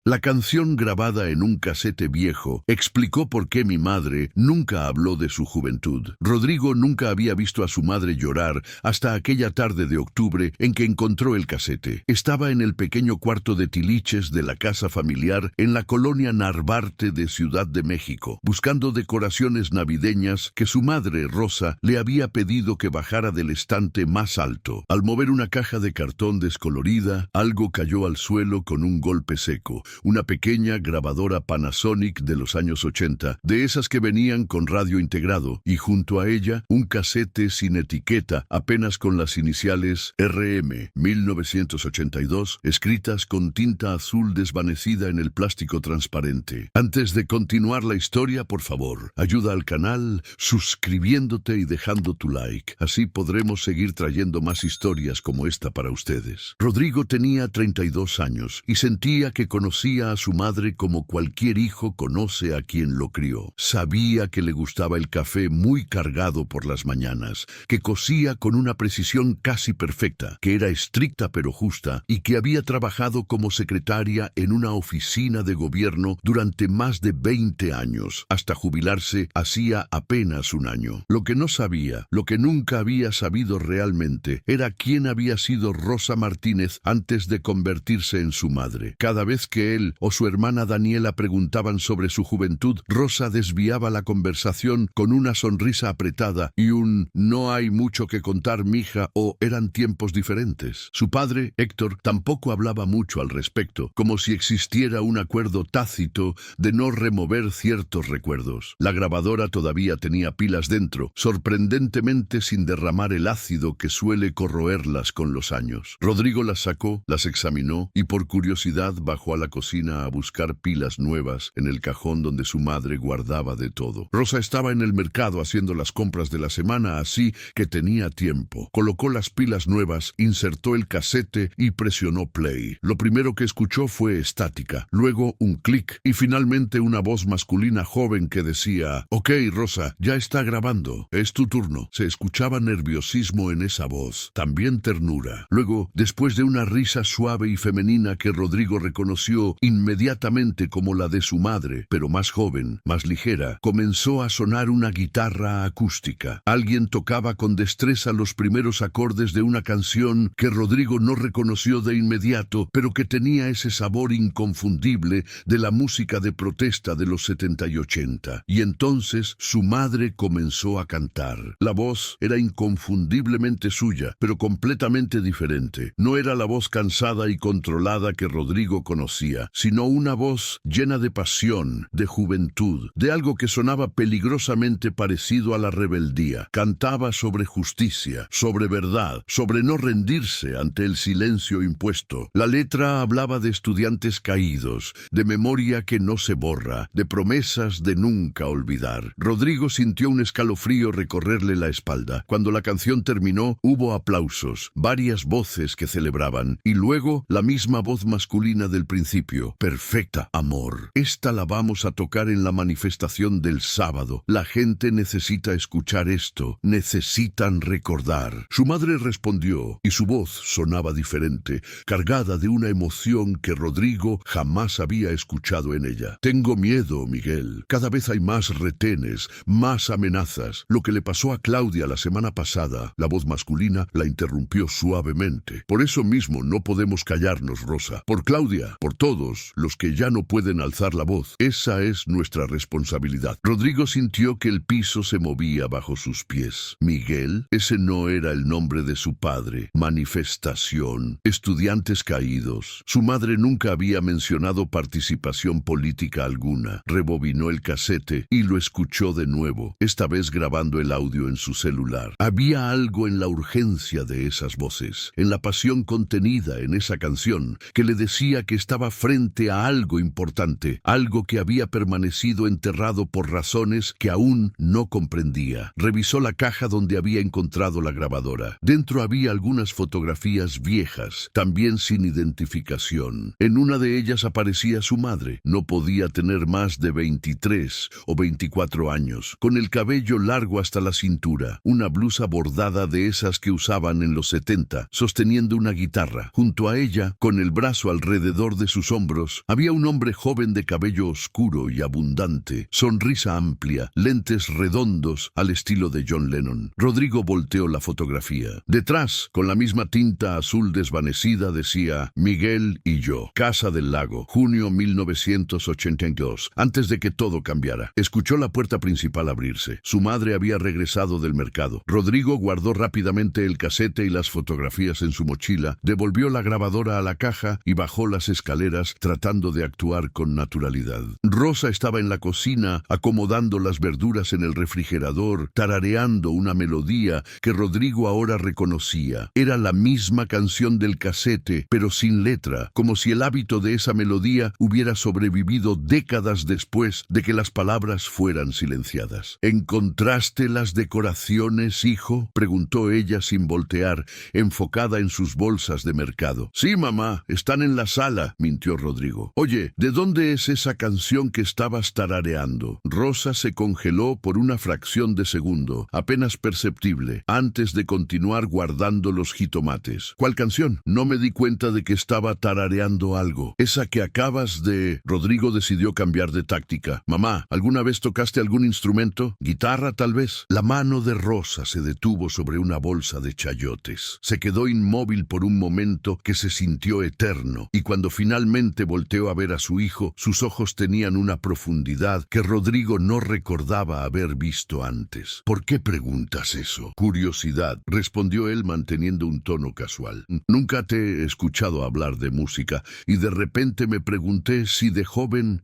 La canción grabada en un casete viejo explicó por qué mi madre nunca habló de su juventud. Rodrigo nunca había visto a su madre llorar hasta aquella tarde de octubre en que encontró el casete. Estaba en el pequeño cuarto de tiliches de la casa familiar en la colonia Narvarte de Ciudad de México, buscando decoraciones navideñas que su madre, Rosa, le había pedido que bajara del estante más alto. Al mover una caja de cartón descolorida, algo cayó al suelo con un golpe seco. Una pequeña grabadora Panasonic de los años 80, de esas que venían con radio integrado, y junto a ella un casete sin etiqueta, apenas con las iniciales RM 1982, escritas con tinta azul desvanecida en el plástico transparente. Antes de continuar la historia, por favor, ayuda al canal suscribiéndote y dejando tu like. Así podremos seguir trayendo más historias como esta para ustedes. Rodrigo tenía 32 años y sentía que conocía a su madre como cualquier hijo conoce a quien lo crió. Sabía que le gustaba el café muy cargado por las mañanas, que cocía con una precisión casi perfecta, que era estricta pero justa y que había trabajado como secretaria en una oficina de gobierno durante más de 20 años, hasta jubilarse hacía apenas un año. Lo que no sabía, lo que nunca había sabido realmente, era quién había sido Rosa Martínez antes de convertirse en su madre. Cada vez que él o su hermana Daniela preguntaban sobre su juventud, Rosa desviaba la conversación con una sonrisa apretada y un «no hay mucho que contar, mija» o «eran tiempos diferentes». Su padre, Héctor, tampoco hablaba mucho al respecto, como si existiera un acuerdo tácito de no remover ciertos recuerdos. La grabadora todavía tenía pilas dentro, sorprendentemente sin derramar el ácido que suele corroerlas con los años. Rodrigo las sacó, las examinó y por curiosidad bajó a la cocina a buscar pilas nuevas en el cajón donde su madre guardaba de todo. Rosa estaba en el mercado haciendo las compras de la semana, así que tenía tiempo. Colocó las pilas nuevas, insertó el casete y presionó play. Lo primero que escuchó fue estática, luego un clic y finalmente una voz masculina joven que decía: «Ok, Rosa, ya está grabando. Es tu turno». Se escuchaba nerviosismo en esa voz, también ternura. Luego, después de una risa suave y femenina que Rodrigo reconoció inmediatamente como la de su madre, pero más joven, más ligera, comenzó a sonar una guitarra acústica. Alguien tocaba con destreza los primeros acordes de una canción que Rodrigo no reconoció de inmediato, pero que tenía ese sabor inconfundible de la música de protesta de los 70 y 80. Y entonces su madre comenzó a cantar. La voz era inconfundiblemente suya, pero completamente diferente. No era la voz cansada y controlada que Rodrigo conocía, sino una voz llena de pasión, de juventud, de algo que sonaba peligrosamente parecido a la rebeldía. Cantaba sobre justicia, sobre verdad, sobre no rendirse ante el silencio impuesto. La letra hablaba de estudiantes caídos, de memoria que no se borra, de promesas de nunca olvidar. Rodrigo sintió un escalofrío recorrerle la espalda. Cuando la canción terminó, hubo aplausos, varias voces que celebraban, y luego la misma voz masculina del principio: «Perfecta, amor. Esta la vamos a tocar en la manifestación del sábado. La gente necesita escuchar esto. Necesitan recordar». Su madre respondió, y su voz sonaba diferente, cargada de una emoción que Rodrigo jamás había escuchado en ella. «Tengo miedo, Miguel. Cada vez hay más retenes, más amenazas. Lo que le pasó a Claudia la semana pasada». La voz masculina la interrumpió suavemente. «Por eso mismo no podemos callarnos, Rosa. Por Claudia, por todos los que ya no pueden alzar la voz. Esa es nuestra responsabilidad». Rodrigo sintió que el piso se movía bajo sus pies. Miguel, ese no era el nombre de su padre. Manifestación, estudiantes caídos. Su madre nunca había mencionado participación política alguna. Rebobinó el casete y lo escuchó de nuevo, esta vez grabando el audio en su celular. Había algo en la urgencia de esas voces, en la pasión contenida en esa canción, que le decía que estaba frente a algo importante, algo que había permanecido enterrado por razones que aún no comprendía. Revisó la caja donde había encontrado la grabadora. Dentro había algunas fotografías viejas, también sin identificación. En una de ellas aparecía su madre. No podía tener más de 23 o 24 años, con el cabello largo hasta la cintura, una blusa bordada de esas que usaban en los 70, sosteniendo una guitarra. Junto a ella, con el brazo alrededor de sus hombros había un hombre joven de cabello oscuro y abundante, sonrisa amplia, lentes redondos al estilo de John Lennon. Rodrigo volteó la fotografía. Detrás, con la misma tinta azul desvanecida, decía Miguel y yo, Casa del Lago, junio 1982, antes de que todo cambiara. Escuchó la puerta principal abrirse. Su madre había regresado del mercado. Rodrigo guardó rápidamente el casete y las fotografías en su mochila, devolvió la grabadora a la caja y bajó las escaleras tratando de actuar con naturalidad. Rosa estaba en la cocina acomodando las verduras en el refrigerador, tarareando una melodía que Rodrigo ahora reconocía. Era la misma canción del casete, pero sin letra, como si el hábito de esa melodía hubiera sobrevivido décadas después de que las palabras fueran silenciadas. ¿Encontraste las decoraciones, hijo?, preguntó ella sin voltear, enfocada en sus bolsas de mercado. Sí, mamá, están en la sala, mintió Rodrigo. Oye, ¿de dónde es esa canción que estabas tarareando? Rosa se congeló por una fracción de segundo, apenas perceptible, antes de continuar guardando los jitomates. ¿Cuál canción? No me di cuenta de que estaba tarareando algo. Esa que acabas de... Rodrigo decidió cambiar de táctica. Mamá, ¿alguna vez tocaste algún instrumento? ¿Guitarra, tal vez? La mano de Rosa se detuvo sobre una bolsa de chayotes. Se quedó inmóvil por un momento que se sintió eterno, y cuando finalmente volteó a ver a su hijo, sus ojos tenían una profundidad que Rodrigo no recordaba haber visto antes. ¿Por qué preguntas eso? Curiosidad, respondió él manteniendo un tono casual. Nunca te he escuchado hablar de música, y de repente me pregunté si de joven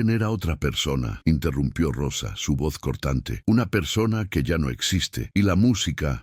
era otra persona, interrumpió Rosa, su voz cortante. Una persona que ya no existe, y la música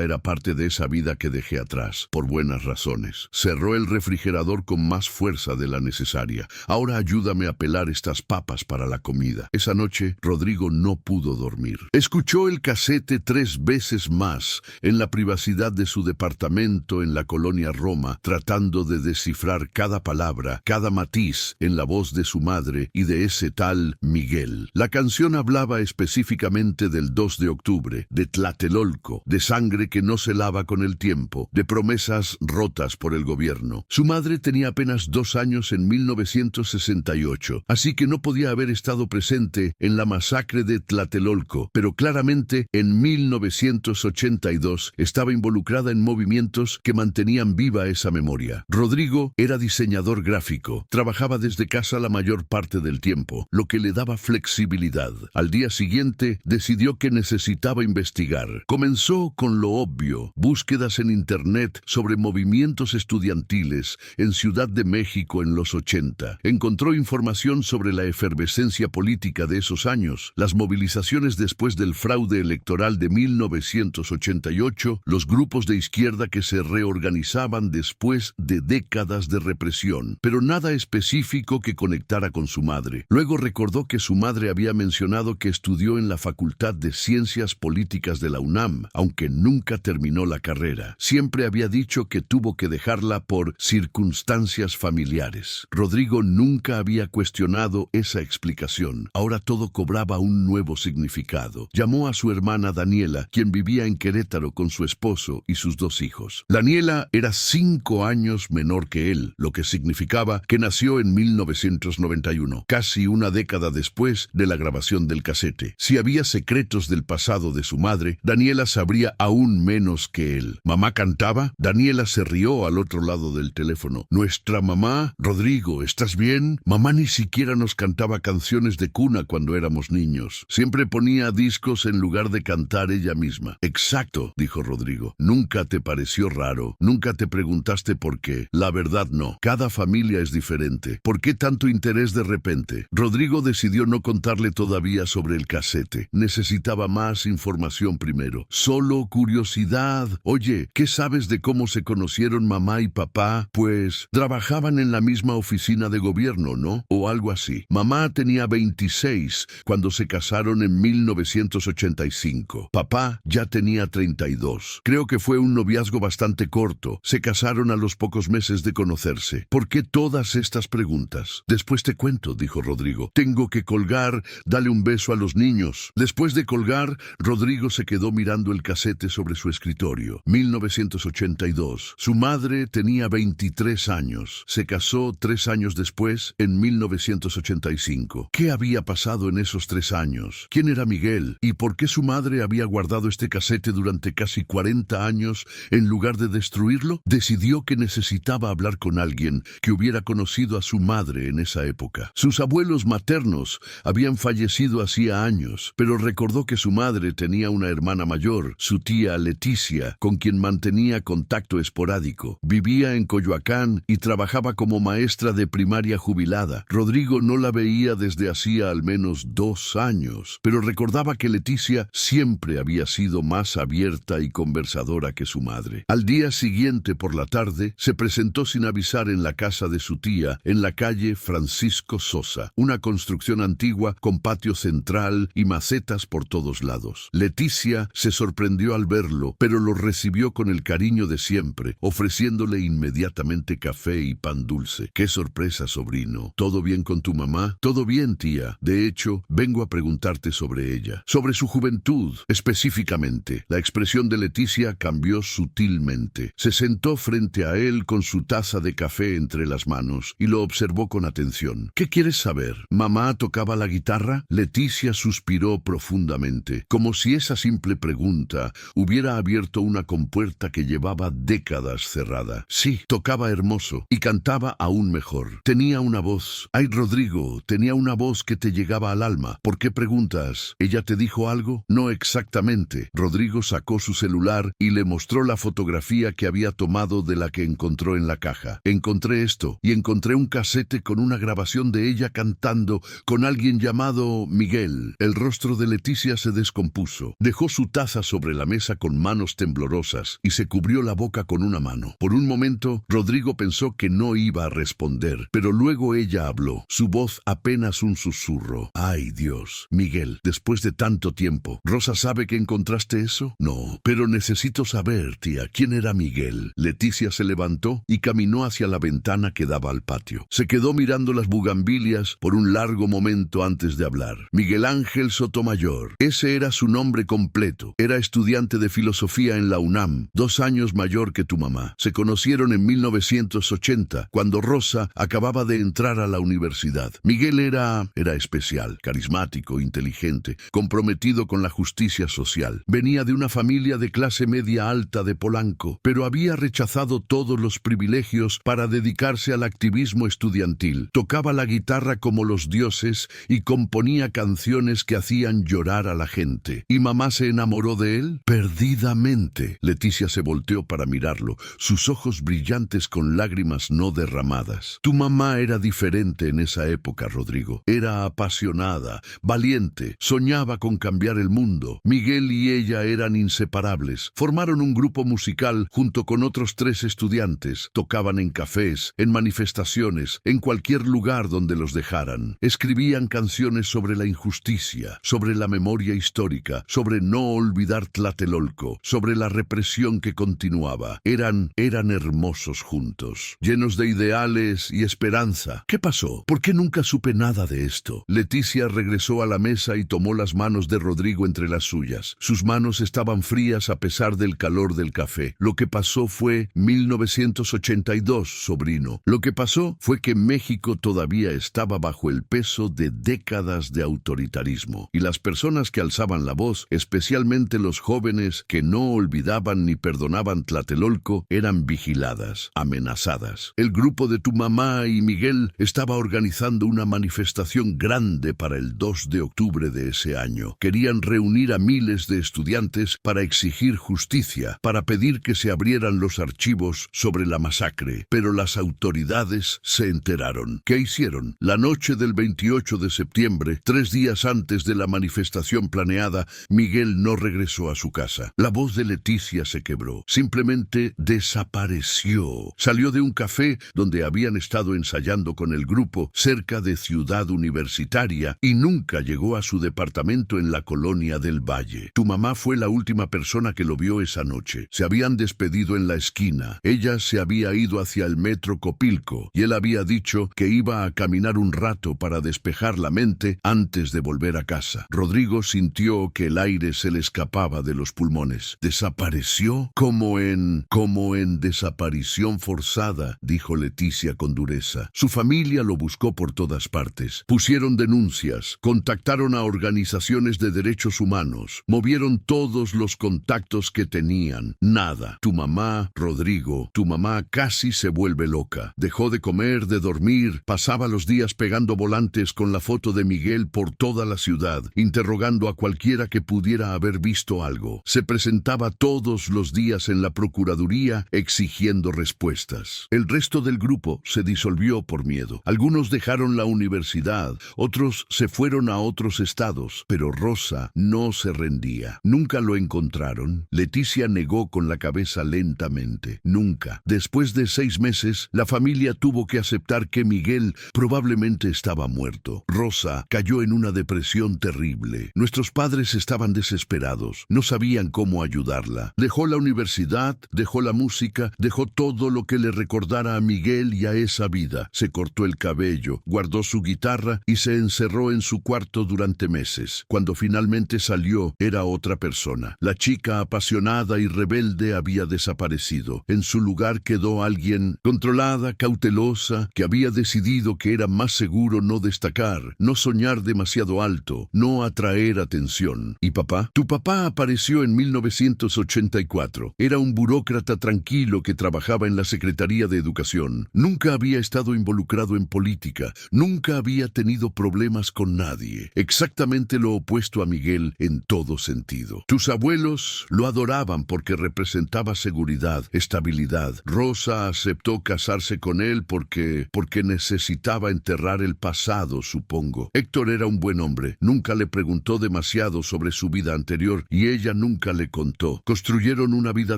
era parte de esa vida que dejé atrás, por buenas razones. Cerró el refrigerador con más fuerza de la necesaria. Ahora ayúdame a pelar estas papas para la comida. Esa noche, Rodrigo no pudo dormir. Escuchó el casete 3 veces más, en la privacidad de su departamento en la colonia Roma, tratando de descifrar cada palabra, cada matiz en la voz de su madre y de ese tal Miguel. La canción hablaba específicamente del 2 de octubre, de Tlatelolco, de sangre que no se lava con el tiempo, de promesas rotas por el gobierno. Su madre tenía apenas 2 años en 1968, así que no podía haber estado presente en la masacre de Tlatelolco, pero claramente en 1982 estaba involucrada en movimientos que mantenían viva esa memoria. Rodrigo era diseñador gráfico, trabajaba desde casa la mayor parte del tiempo, lo que le daba flexibilidad. Al día siguiente decidió que necesitaba investigar. Comenzó con lo obvio, búsquedas en internet sobre movimientos estudiantiles en Ciudad de México en los 80. Encontró información sobre la efervescencia política de esos años, las movilizaciones después del fraude electoral de 1988, los grupos de izquierda que se reorganizaban después de décadas de represión, pero nada específico que conectara con su madre. Luego recordó que su madre había mencionado que estudió en la Facultad de Ciencias Políticas de la UNAM, aunque nunca terminó la carrera. Siempre había dicho que tuvo que dejarla por circunstancias familiares. Rodrigo nunca había cuestionado esa explicación. Ahora todo cobraba un nuevo significado. Llamó a su hermana Daniela, quien vivía en Querétaro con su esposo y sus 2 hijos. Daniela era 5 años menor que él, lo que significaba que nació en 1991, casi una década después de la grabación del casete. Si había secretos del pasado de su madre, Daniela sabría aún menos que él. ¿Mamá cantaba? Daniela se rió al otro lado del teléfono. ¿Nuestra mamá? Rodrigo, ¿estás bien? Mamá ni siquiera nos cantaba canciones de cuna cuando éramos niños. Siempre ponía discos en lugar de cantar ella misma. Exacto, dijo Rodrigo. ¿Nunca te pareció raro? ¿Nunca te preguntaste por qué? La verdad no. Cada familia es diferente. ¿Por qué tanto interés de repente? Rodrigo decidió no contarle todavía sobre el casete. Necesitaba más información primero. Solo curiosidad. Oye, ¿qué sabes de cómo se conocieron mamá y papá? Pues trabajaban en la misma oficina de gobierno, ¿no? O algo así. Mamá tenía 26 cuando se casaron en 1985. Papá ya tenía 32. Creo que fue un noviazgo bastante corto. Se casaron a los pocos meses de conocerse. ¿Por qué todas estas preguntas? Después te cuento, dijo Rodrigo. Tengo que colgar. Dale un beso a los niños. Después de colgar, Rodrigo se quedó mirando el casete sobre su escritorio. 1982. Su madre tenía 23 años. Se casó casó 3 años después, en 1985. ¿Qué había pasado en esos 3 años? ¿Quién era Miguel? ¿Y por qué su madre había guardado este casete durante casi 40 años en lugar de destruirlo? Decidió que necesitaba hablar con alguien que hubiera conocido a su madre en esa época. Sus abuelos maternos habían fallecido hacía años, pero recordó que su madre tenía una hermana mayor, su tía Leticia, con quien mantenía contacto esporádico. Vivía en Coyoacán y trabajaba como maestra de primaria jubilada. Rodrigo no la veía desde hacía al menos 2 años, pero recordaba que Leticia siempre había sido más abierta y conversadora que su madre. Al día siguiente por la tarde, se presentó sin avisar en la casa de su tía, en la calle Francisco Sosa, una construcción antigua con patio central y macetas por todos lados. Leticia se sorprendió al verlo, pero lo recibió con el cariño de siempre, ofreciéndole inmediatamente café y pan dulce. ¡Qué sorpresa, sobrino! ¿Todo bien con tu mamá? Todo bien, tía. De hecho, vengo a preguntarte sobre ella. Sobre su juventud, específicamente. La expresión de Leticia cambió sutilmente. Se sentó frente a él con su taza de café entre las manos y lo observó con atención. ¿Qué quieres saber? ¿Mamá tocaba la guitarra? Leticia suspiró profundamente, como si esa simple pregunta hubiera abierto una compuerta que llevaba décadas cerrada. Sí, tocaba hermoso y cantaba aún mejor. Tenía una voz. Ay, Rodrigo, tenía una voz que te llegaba al alma. ¿Por qué preguntas? ¿Ella te dijo algo? No exactamente. Rodrigo sacó su celular y le mostró la fotografía que había tomado de la que encontró en la caja. Encontré esto y encontré un casete con una grabación de ella cantando con alguien llamado Miguel. El rostro de Leticia se descompuso. Dejó su taza sobre la mesa con manos temblorosas y se cubrió la boca con una mano. Por un momento, Rodrigo pensó que no iba a responder, pero luego ella habló, su voz apenas un susurro. Ay, Dios. Miguel, después de tanto tiempo, ¿Rosa sabe que encontraste eso? No, pero necesito saber, tía, ¿quién era Miguel? Leticia se levantó y caminó hacia la ventana que daba al patio. Se quedó mirando las bugambilias por un largo momento antes de hablar. Miguel Ángel Sotomayor. Ese era su nombre completo. Era estudiante de filosofía en la UNAM, 2 años mayor que tu mamá. Se conocieron en 1980, cuando Rosa acababa de entrar a la universidad. Miguel era especial, carismático, inteligente, comprometido con la justicia social. Venía de una familia de clase media alta de Polanco, pero había rechazado todos los privilegios para dedicarse al activismo estudiantil. Tocaba la guitarra como los dioses y componía canciones que hacían llorar a la gente. ¿Y mamá se enamoró de él? Perdidamente. Leticia se volteó para mirarlo, sus ojos brillantes con lágrimas no derramadas. Tu mamá era diferente en esa época, Rodrigo. Era apasionada, valiente, soñaba con cambiar el mundo. Miguel y ella eran inseparables. Formaron un grupo musical junto con otros 3 estudiantes. Tocaban en cafés, en manifestaciones, en cualquier lugar donde los dejaran. Escribían canciones sobre la injusticia, sobre la memoria histórica, sobre no olvidar Tlatelolco, sobre la represión que continuaba. Eran hermosos juntos, llenos de ideales y esperanza. ¿Qué pasó? ¿Por qué nunca supe nada de esto? Leticia regresó a la mesa y tomó las manos de Rodrigo entre las suyas. Sus manos estaban frías a pesar del calor del café. Lo que pasó fue 1982, sobrino. Lo que pasó fue que México todavía estaba bajo el peso de décadas de autoritarismo, y las personas que alzaban la voz, especialmente los jóvenes que no olvidaban ni perdonaban Tlatelolco, eran vigiladas, amenazadas. El grupo de tu mamá y Miguel estaba organizando una manifestación grande para el 2 de octubre de ese año. Querían reunir a miles de estudiantes para exigir justicia, para pedir que se abrieran los archivos sobre la masacre, pero las autoridades se enteraron. ¿Qué hicieron? La noche del 28 de septiembre, 3 días antes de la manifestación planeada, Miguel no regresó a su casa. La voz de Leticia se quebró. Simplemente desapareció. Salió de un café donde habían estado ensayando con el grupo cerca de Ciudad Universitaria y nunca llegó a su departamento en la colonia del Valle. Tu mamá fue la última persona que lo vio esa noche. Se habían despedido en la esquina. Ella se había ido hacia el metro Copilco y él había dicho que iba a caminar un rato para despejar la mente antes de volver a casa. Rodrigo sintió que el aire se le escapaba de los pulmones. ¿Desapareció? Como en desaparición forzada, dijo Leticia. Leticia con dureza. Su familia lo buscó por todas partes. Pusieron denuncias, contactaron a organizaciones de derechos humanos, movieron todos los contactos que tenían. Nada. Tu mamá, Rodrigo, tu mamá casi se vuelve loca. Dejó de comer, de dormir, pasaba los días pegando volantes con la foto de Miguel por toda la ciudad, interrogando a cualquiera que pudiera haber visto algo. Se presentaba todos los días en la procuraduría exigiendo respuestas. El resto del grupo se disolvió por miedo. Algunos dejaron la universidad, otros se fueron a otros estados, pero Rosa no se rendía. ¿Nunca lo encontraron? Leticia negó con la cabeza lentamente. Nunca. Después de 6 meses, la familia tuvo que aceptar que Miguel probablemente estaba muerto. Rosa cayó en una depresión terrible. Nuestros padres estaban desesperados. No sabían cómo ayudarla. Dejó la universidad, dejó la música, dejó todo lo que le recordara a Miguel y a esa vida. Se cortó el cabello, guardó su guitarra y se encerró en su cuarto durante meses. Cuando finalmente salió, era otra persona. La chica apasionada y rebelde había desaparecido. En su lugar quedó alguien controlada, cautelosa, que había decidido que era más seguro no destacar, no soñar demasiado alto, no atraer atención. ¿Y papá? Tu papá apareció en 1984. Era un burócrata tranquilo que trabajaba en la Secretaría de Educación. Nunca había estado involucrado en política, nunca había tenido problemas con nadie. Exactamente lo opuesto a Miguel en todo sentido. Tus abuelos lo adoraban porque representaba seguridad, estabilidad. Rosa aceptó casarse con él porque necesitaba enterrar el pasado, supongo. Héctor era un buen hombre. Nunca le preguntó demasiado sobre su vida anterior y ella nunca le contó. Construyeron una vida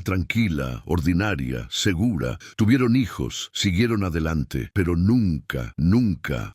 tranquila, ordinaria, segura. Tuvieron hijos, siguieron adelante, pero nunca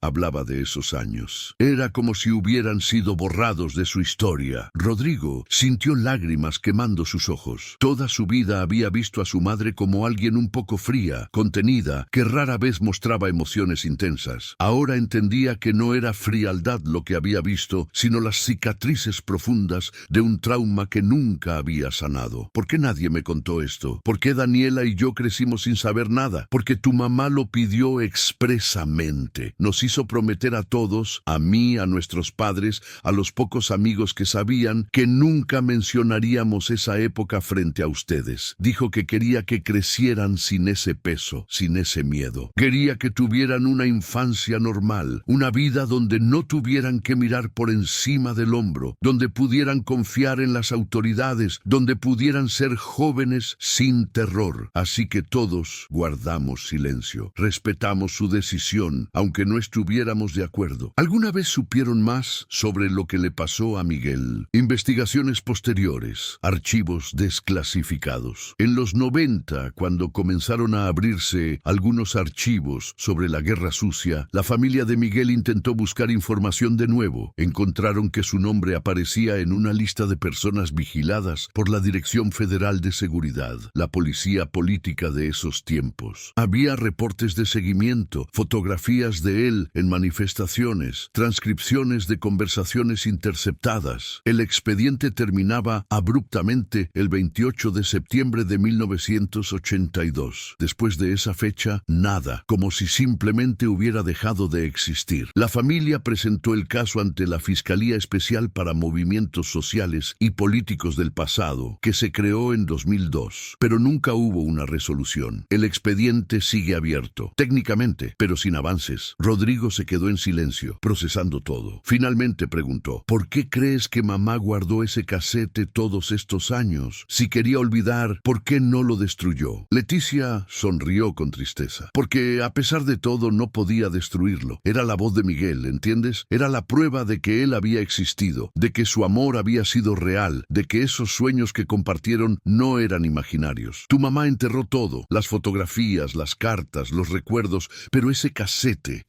hablaba de esos años. Era como si hubieran sido borrados de su historia. Rodrigo sintió lágrimas quemando sus ojos. Toda su vida había visto a su madre como alguien un poco fría, contenida, que rara vez mostraba emociones intensas. Ahora entendía que no era frialdad lo que había visto, sino las cicatrices profundas de un trauma que nunca había sanado. ¿Por qué nadie me contó esto? ¿Por qué Daniela y yo crecimos sin saber nada? Porque tu mamá lo pidió expresamente. Nos hizo prometer a todos, a mí, a nuestros padres, a los pocos amigos que sabían, que nunca mencionaríamos esa época frente a ustedes. Dijo que quería que crecieran sin ese peso, sin ese miedo. Quería que tuvieran una infancia normal, una vida donde no tuvieran que mirar por encima del hombro, donde pudieran confiar en las autoridades, donde pudieran ser jóvenes sin terror. Así que todos guardamos silencio, respetamos su decisión, aunque no estuviéramos de acuerdo. ¿Alguna vez supieron más sobre lo que le pasó a Miguel? Investigaciones posteriores, archivos desclasificados. En los 90, cuando comenzaron a abrirse algunos archivos sobre la Guerra Sucia, la familia de Miguel intentó buscar información de nuevo. Encontraron que su nombre aparecía en una lista de personas vigiladas por la Dirección Federal de Seguridad, la policía política de esos tiempos. Había reportes de seguimiento, fotografías de él en manifestaciones, transcripciones de conversaciones interceptadas. El expediente terminaba abruptamente el 28 de septiembre de 1982. Después de esa fecha, nada, como si simplemente hubiera dejado de existir. La familia presentó el caso ante la Fiscalía Especial para Movimientos Sociales y Políticos del Pasado, que se creó en 2002, pero nunca hubo una resolución. El expediente sigue abierto, técnicamente, pero sin avances. Rodrigo se quedó en silencio, procesando todo. Finalmente preguntó, ¿por qué crees que mamá guardó ese casete todos estos años? Si quería olvidar, ¿por qué no lo destruyó? Leticia sonrió con tristeza, porque a pesar de todo no podía destruirlo. Era la voz de Miguel, ¿entiendes? Era la prueba de que él había existido, de que su amor había sido real, de que esos sueños que compartieron no eran imaginarios. Tu mamá enterró todo, las fotografías, las cartas, los recuerdos, pero ese casete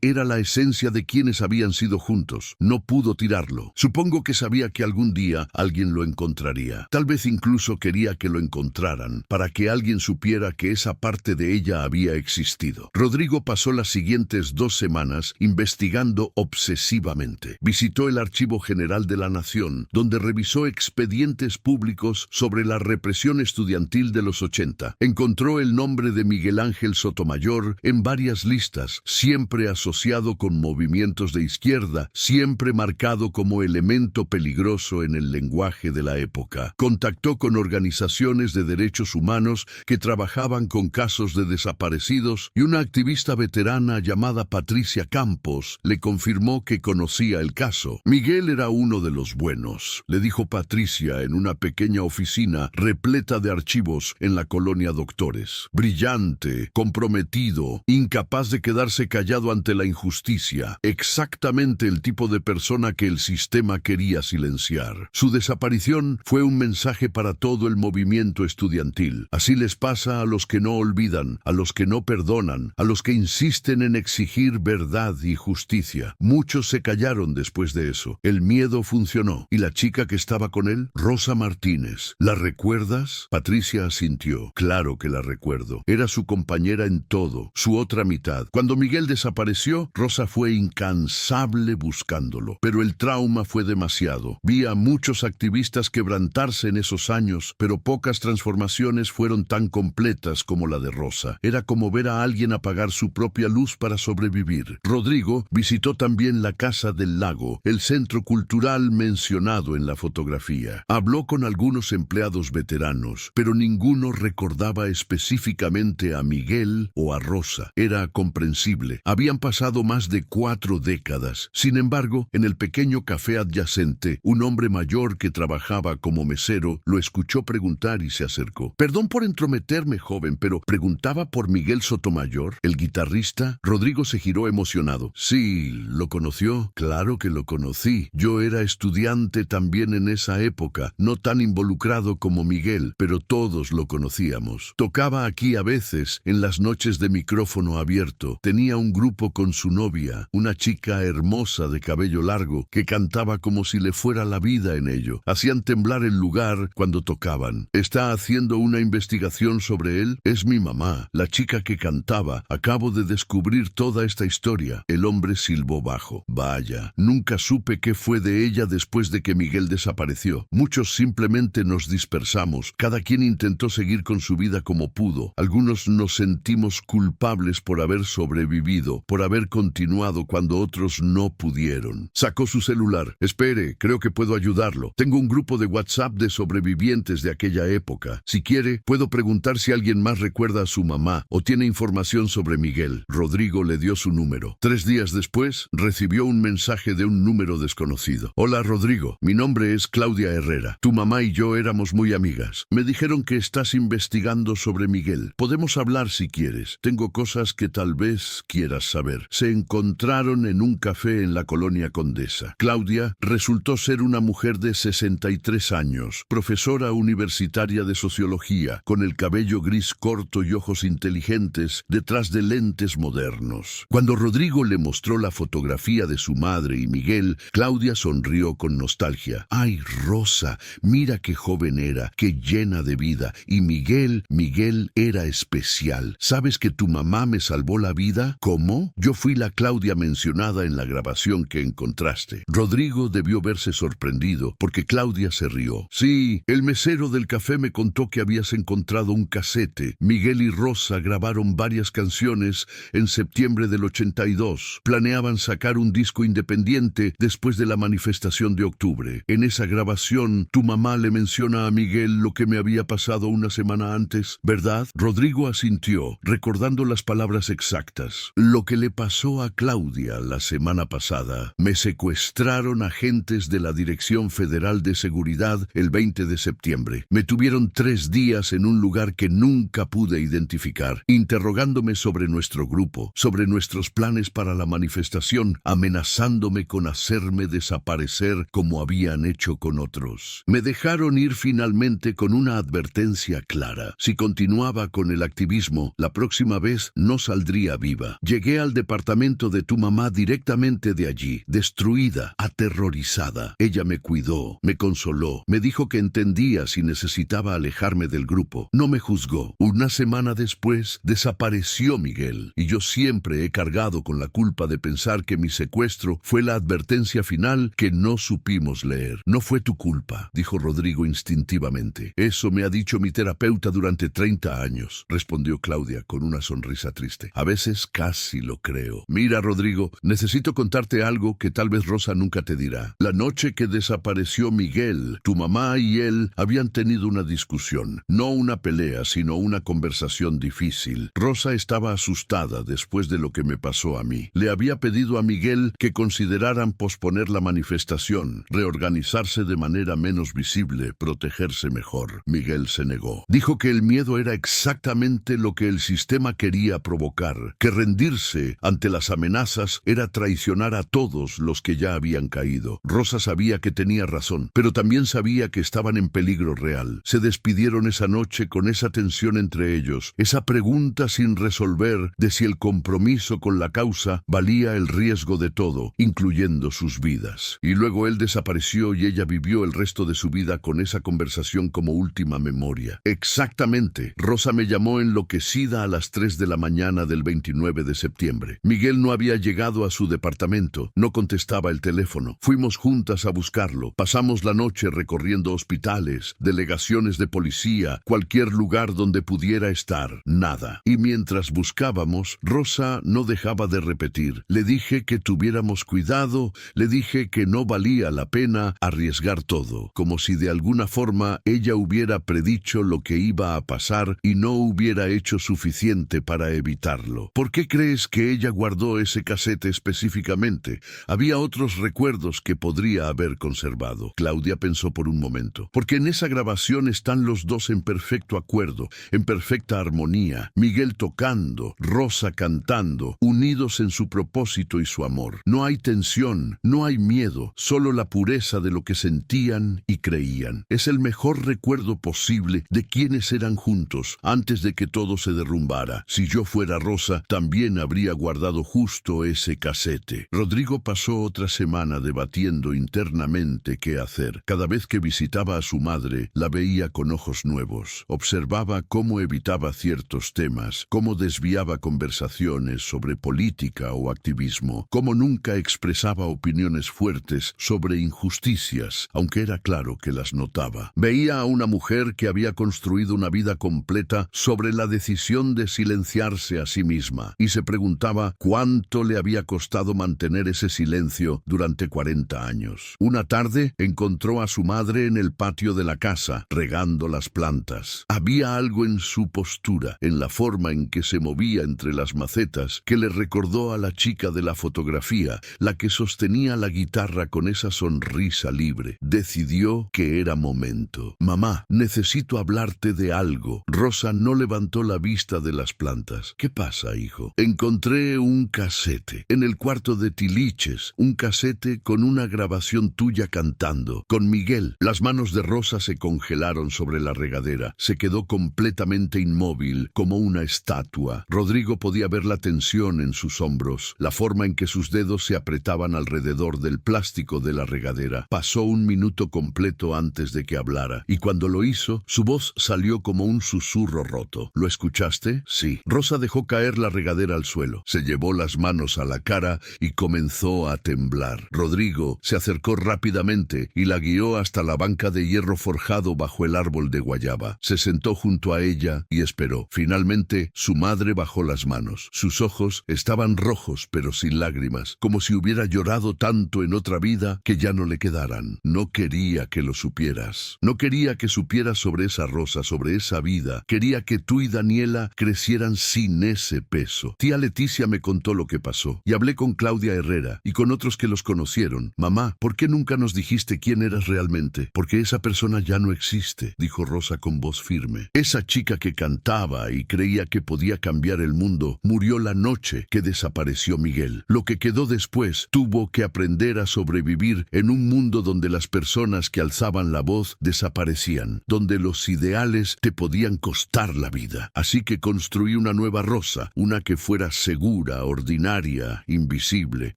era la esencia de quienes habían sido juntos. No pudo tirarlo. Supongo que sabía que algún día alguien lo encontraría. Tal vez incluso quería que lo encontraran, para que alguien supiera que esa parte de ella había existido. Rodrigo pasó las siguientes 2 semanas investigando obsesivamente. Visitó el Archivo General de la Nación, donde revisó expedientes públicos sobre la represión estudiantil de los 80. Encontró el nombre de Miguel Miguel Ángel Sotomayor en varias listas, siempre asociado con movimientos de izquierda, siempre marcado como elemento peligroso en el lenguaje de la época. Contactó con organizaciones de derechos humanos que trabajaban con casos de desaparecidos y una activista veterana llamada Patricia Campos le confirmó que conocía el caso. Miguel era uno de los buenos, le dijo Patricia en una pequeña oficina repleta de archivos en la colonia Doctores. Brillante, comprometido, incapaz de quedarse callado ante la injusticia. Exactamente el tipo de persona que el sistema quería silenciar. Su desaparición fue un mensaje para todo el movimiento estudiantil. Así les pasa a los que no olvidan, a los que no perdonan, a los que insisten en exigir verdad y justicia. Muchos se callaron después de eso. El miedo funcionó. ¿Y la chica que estaba con él? Rosa Martínez. ¿La recuerdas? Patricia asintió. Claro que la recuerdo. Era su compañera en todo, su otra mitad. Cuando Miguel desapareció, Rosa fue incansable buscándolo. Pero el trauma fue demasiado. Vi a muchos activistas quebrantarse en esos años, pero pocas transformaciones fueron tan completas como la de Rosa. Era como ver a alguien apagar su propia luz para sobrevivir. Rodrigo visitó también la Casa del Lago, el centro cultural mencionado en la fotografía. Habló con algunos empleados veteranos, pero ninguno recordaba específicamente a Miguel o a Rosa. Era comprensible. Habían pasado más de 4 décadas. Sin embargo, en el pequeño café adyacente, un hombre mayor que trabajaba como mesero lo escuchó preguntar y se acercó. Perdón por entrometerme, joven, pero ¿preguntaba por Miguel Sotomayor, el guitarrista? Rodrigo se giró emocionado. Sí, ¿lo conoció? Claro que lo conocí. Yo era estudiante también en esa época, no tan involucrado como Miguel, pero todos lo conocíamos. Tocaba aquí a veces, en las noches de micrófono abierto. Tenía un grupo con su novia, una chica hermosa de cabello largo, que cantaba como si le fuera la vida en ello. Hacían temblar el lugar cuando tocaban. ¿Está haciendo una investigación sobre él? Es mi mamá, la chica que cantaba. Acabo de descubrir toda esta historia. El hombre silbó bajo. Vaya, nunca supe qué fue de ella después de que Miguel desapareció. Muchos simplemente nos dispersamos. Cada quien intentó seguir con su vida como pudo. Algunos nos sentimos culpables por haber sobrevivido, por haber continuado cuando otros no pudieron. Sacó su celular. Espere, creo que puedo ayudarlo. Tengo un grupo de WhatsApp de sobrevivientes de aquella época. Si quiere, puedo preguntar si alguien más recuerda a su mamá o tiene información sobre Miguel. Rodrigo le dio su número. 3 días después, recibió un mensaje de un número desconocido. Hola, Rodrigo. Mi nombre es Claudia Herrera. Tu mamá y yo éramos muy amigas. Me dijeron que estás investigando sobre Miguel. Podemos hablar si quieres. Tengo cosas que tal vez quieras saber. Se encontraron en un café en la colonia Condesa. Claudia resultó ser una mujer de 63 años, profesora universitaria de sociología, con el cabello gris corto y ojos inteligentes detrás de lentes modernos. Cuando Rodrigo le mostró la fotografía de su madre y Miguel, Claudia sonrió con nostalgia. ¡Ay, Rosa! Mira qué joven era, qué llena de vida. Y Miguel era especial. ¿Sabes que tu mamá me salvó la vida? ¿Cómo? Yo fui la Claudia mencionada en la grabación que encontraste. Rodrigo debió verse sorprendido, porque Claudia se rió. Sí, el mesero del café me contó que habías encontrado un casete. Miguel y Rosa grabaron varias canciones en septiembre del 82. Planeaban sacar un disco independiente después de la manifestación de octubre. En esa grabación, tu mamá le menciona a Miguel lo que me había pasado una semana antes, ¿verdad? Rodrigo asintió, recordando las palabras exactas. Lo que le pasó a Claudia la semana pasada. Me secuestraron agentes de la Dirección Federal de Seguridad el 20 de septiembre. Me tuvieron 3 días en un lugar que nunca pude identificar, interrogándome sobre nuestro grupo, sobre nuestros planes para la manifestación, amenazándome con hacerme desaparecer como habían hecho con otros. Me dejaron ir finalmente con una advertencia clara. Si continuaba con el activismo, la próxima vez no saldría viva. Llegué al departamento de tu mamá directamente de allí, destruida, aterrorizada. Ella me cuidó, me consoló, me dijo que entendía si necesitaba alejarme del grupo. No me juzgó. Una semana después, desapareció Miguel, y yo siempre he cargado con la culpa de pensar que mi secuestro fue la advertencia final que no supimos leer. No fue tu culpa, dijo Rodrigo instintivamente. Eso me ha dicho mi terapeuta durante 30 años, respondió respondió Claudia con una sonrisa triste. A veces casi lo creo. Mira, Rodrigo, necesito contarte algo que tal vez Rosa nunca te dirá. La noche que desapareció Miguel, tu mamá y él habían tenido una discusión. No una pelea, sino una conversación difícil. Rosa estaba asustada después de lo que me pasó a mí. Le había pedido a Miguel que consideraran posponer la manifestación, reorganizarse de manera menos visible, protegerse mejor. Miguel se negó. Dijo que el miedo era exactamente lo que el sistema quería provocar, que rendirse ante las amenazas era traicionar a todos los que ya habían caído. Rosa sabía que tenía razón, pero también sabía que estaban en peligro real. Se despidieron esa noche con esa tensión entre ellos, esa pregunta sin resolver de si el compromiso con la causa valía el riesgo de todo, incluyendo sus vidas. Y luego él desapareció y ella vivió el resto de su vida con esa conversación como última memoria. Exactamente. Rosa me llamó enloquecida a las 3 de la mañana del 29 de septiembre. Miguel no había llegado a su departamento, no contestaba el teléfono. Fuimos juntas a buscarlo. Pasamos la noche recorriendo hospitales, delegaciones de policía, cualquier lugar donde pudiera estar. Nada. Y mientras buscábamos, Rosa no dejaba de repetir. Le dije que tuviéramos cuidado, le dije que no valía la pena arriesgar todo, como si de alguna forma ella hubiera predicho lo que iba a pasar y no hubiera hecho suficiente para evitarlo. ¿Por qué crees que ella guardó ese casete específicamente? Había otros recuerdos que podría haber conservado. Claudia pensó por un momento. Porque en esa grabación están los dos en perfecto acuerdo, en perfecta armonía. Miguel tocando, Rosa cantando, unidos en su propósito y su amor. No hay tensión, no hay miedo, solo la pureza de lo que sentían y creían. Es el mejor recuerdo posible de quienes eran juntos antes de que todo se derrumbara. Si yo fuera Rosa, también habría guardado justo ese casete. Rodrigo pasó otra semana debatiendo internamente qué hacer. Cada vez que visitaba a su madre, la veía con ojos nuevos. Observaba cómo evitaba ciertos temas, cómo desviaba conversaciones sobre política o activismo, cómo nunca expresaba opiniones fuertes sobre injusticias, aunque era claro que las notaba. Veía a una mujer que había construido una vida completa sobre la decisión de silenciarse a sí misma, y se preguntaba cuánto le había costado mantener ese silencio durante 40 años. Una tarde encontró a su madre en el patio de la casa, regando las plantas. Había algo en su postura, en la forma en que se movía entre las macetas, que le recordó a la chica de la fotografía, la que sostenía la guitarra con esa sonrisa libre. Decidió que era momento. Mamá, necesito hablarte de algo. Rosa no levantó la vista de las plantas. ¿Qué pasa, hijo? Encontré un casete en el cuarto de Tiliches, un casete con una grabación tuya cantando, con Miguel. Las manos de Rosa se congelaron sobre la regadera. Se quedó completamente inmóvil, como una estatua. Rodrigo podía ver la tensión en sus hombros, la forma en que sus dedos se apretaban alrededor del plástico de la regadera. Pasó un minuto completo antes de que hablara, y cuando lo hizo, su voz salió como un susurro roto. ¿Lo escuchaste? Sí. Rosa dejó caer la regadera al suelo. Se llevó las manos a la cara y comenzó a temblar. Rodrigo se acercó rápidamente y la guió hasta la banca de hierro forjado bajo el árbol de guayaba. Se sentó junto a ella y esperó. Finalmente, su madre bajó las manos. Sus ojos estaban rojos pero sin lágrimas, como si hubiera llorado tanto en otra vida que ya no le quedaran. No quería que lo supieras. No quería que supieras sobre esa Rosa, sobre esa vida. Quería que tú y Daniela crecieran sin ese peso. Tía Leticia me contó lo que pasó y hablé con Claudia Herrera y con otros que los conocieron. Mamá, ¿por qué nunca nos dijiste quién eras realmente? Porque esa persona ya no existe, dijo Rosa con voz firme. Esa chica que cantaba y creía que podía cambiar el mundo murió la noche que desapareció Miguel. Lo que quedó después tuvo que aprender a sobrevivir en un mundo donde las personas que alzaban la voz desaparecían, donde los ideales te podían costar la vida. Así que construí una nueva Rosa, una que fuera segura, ordinaria, invisible,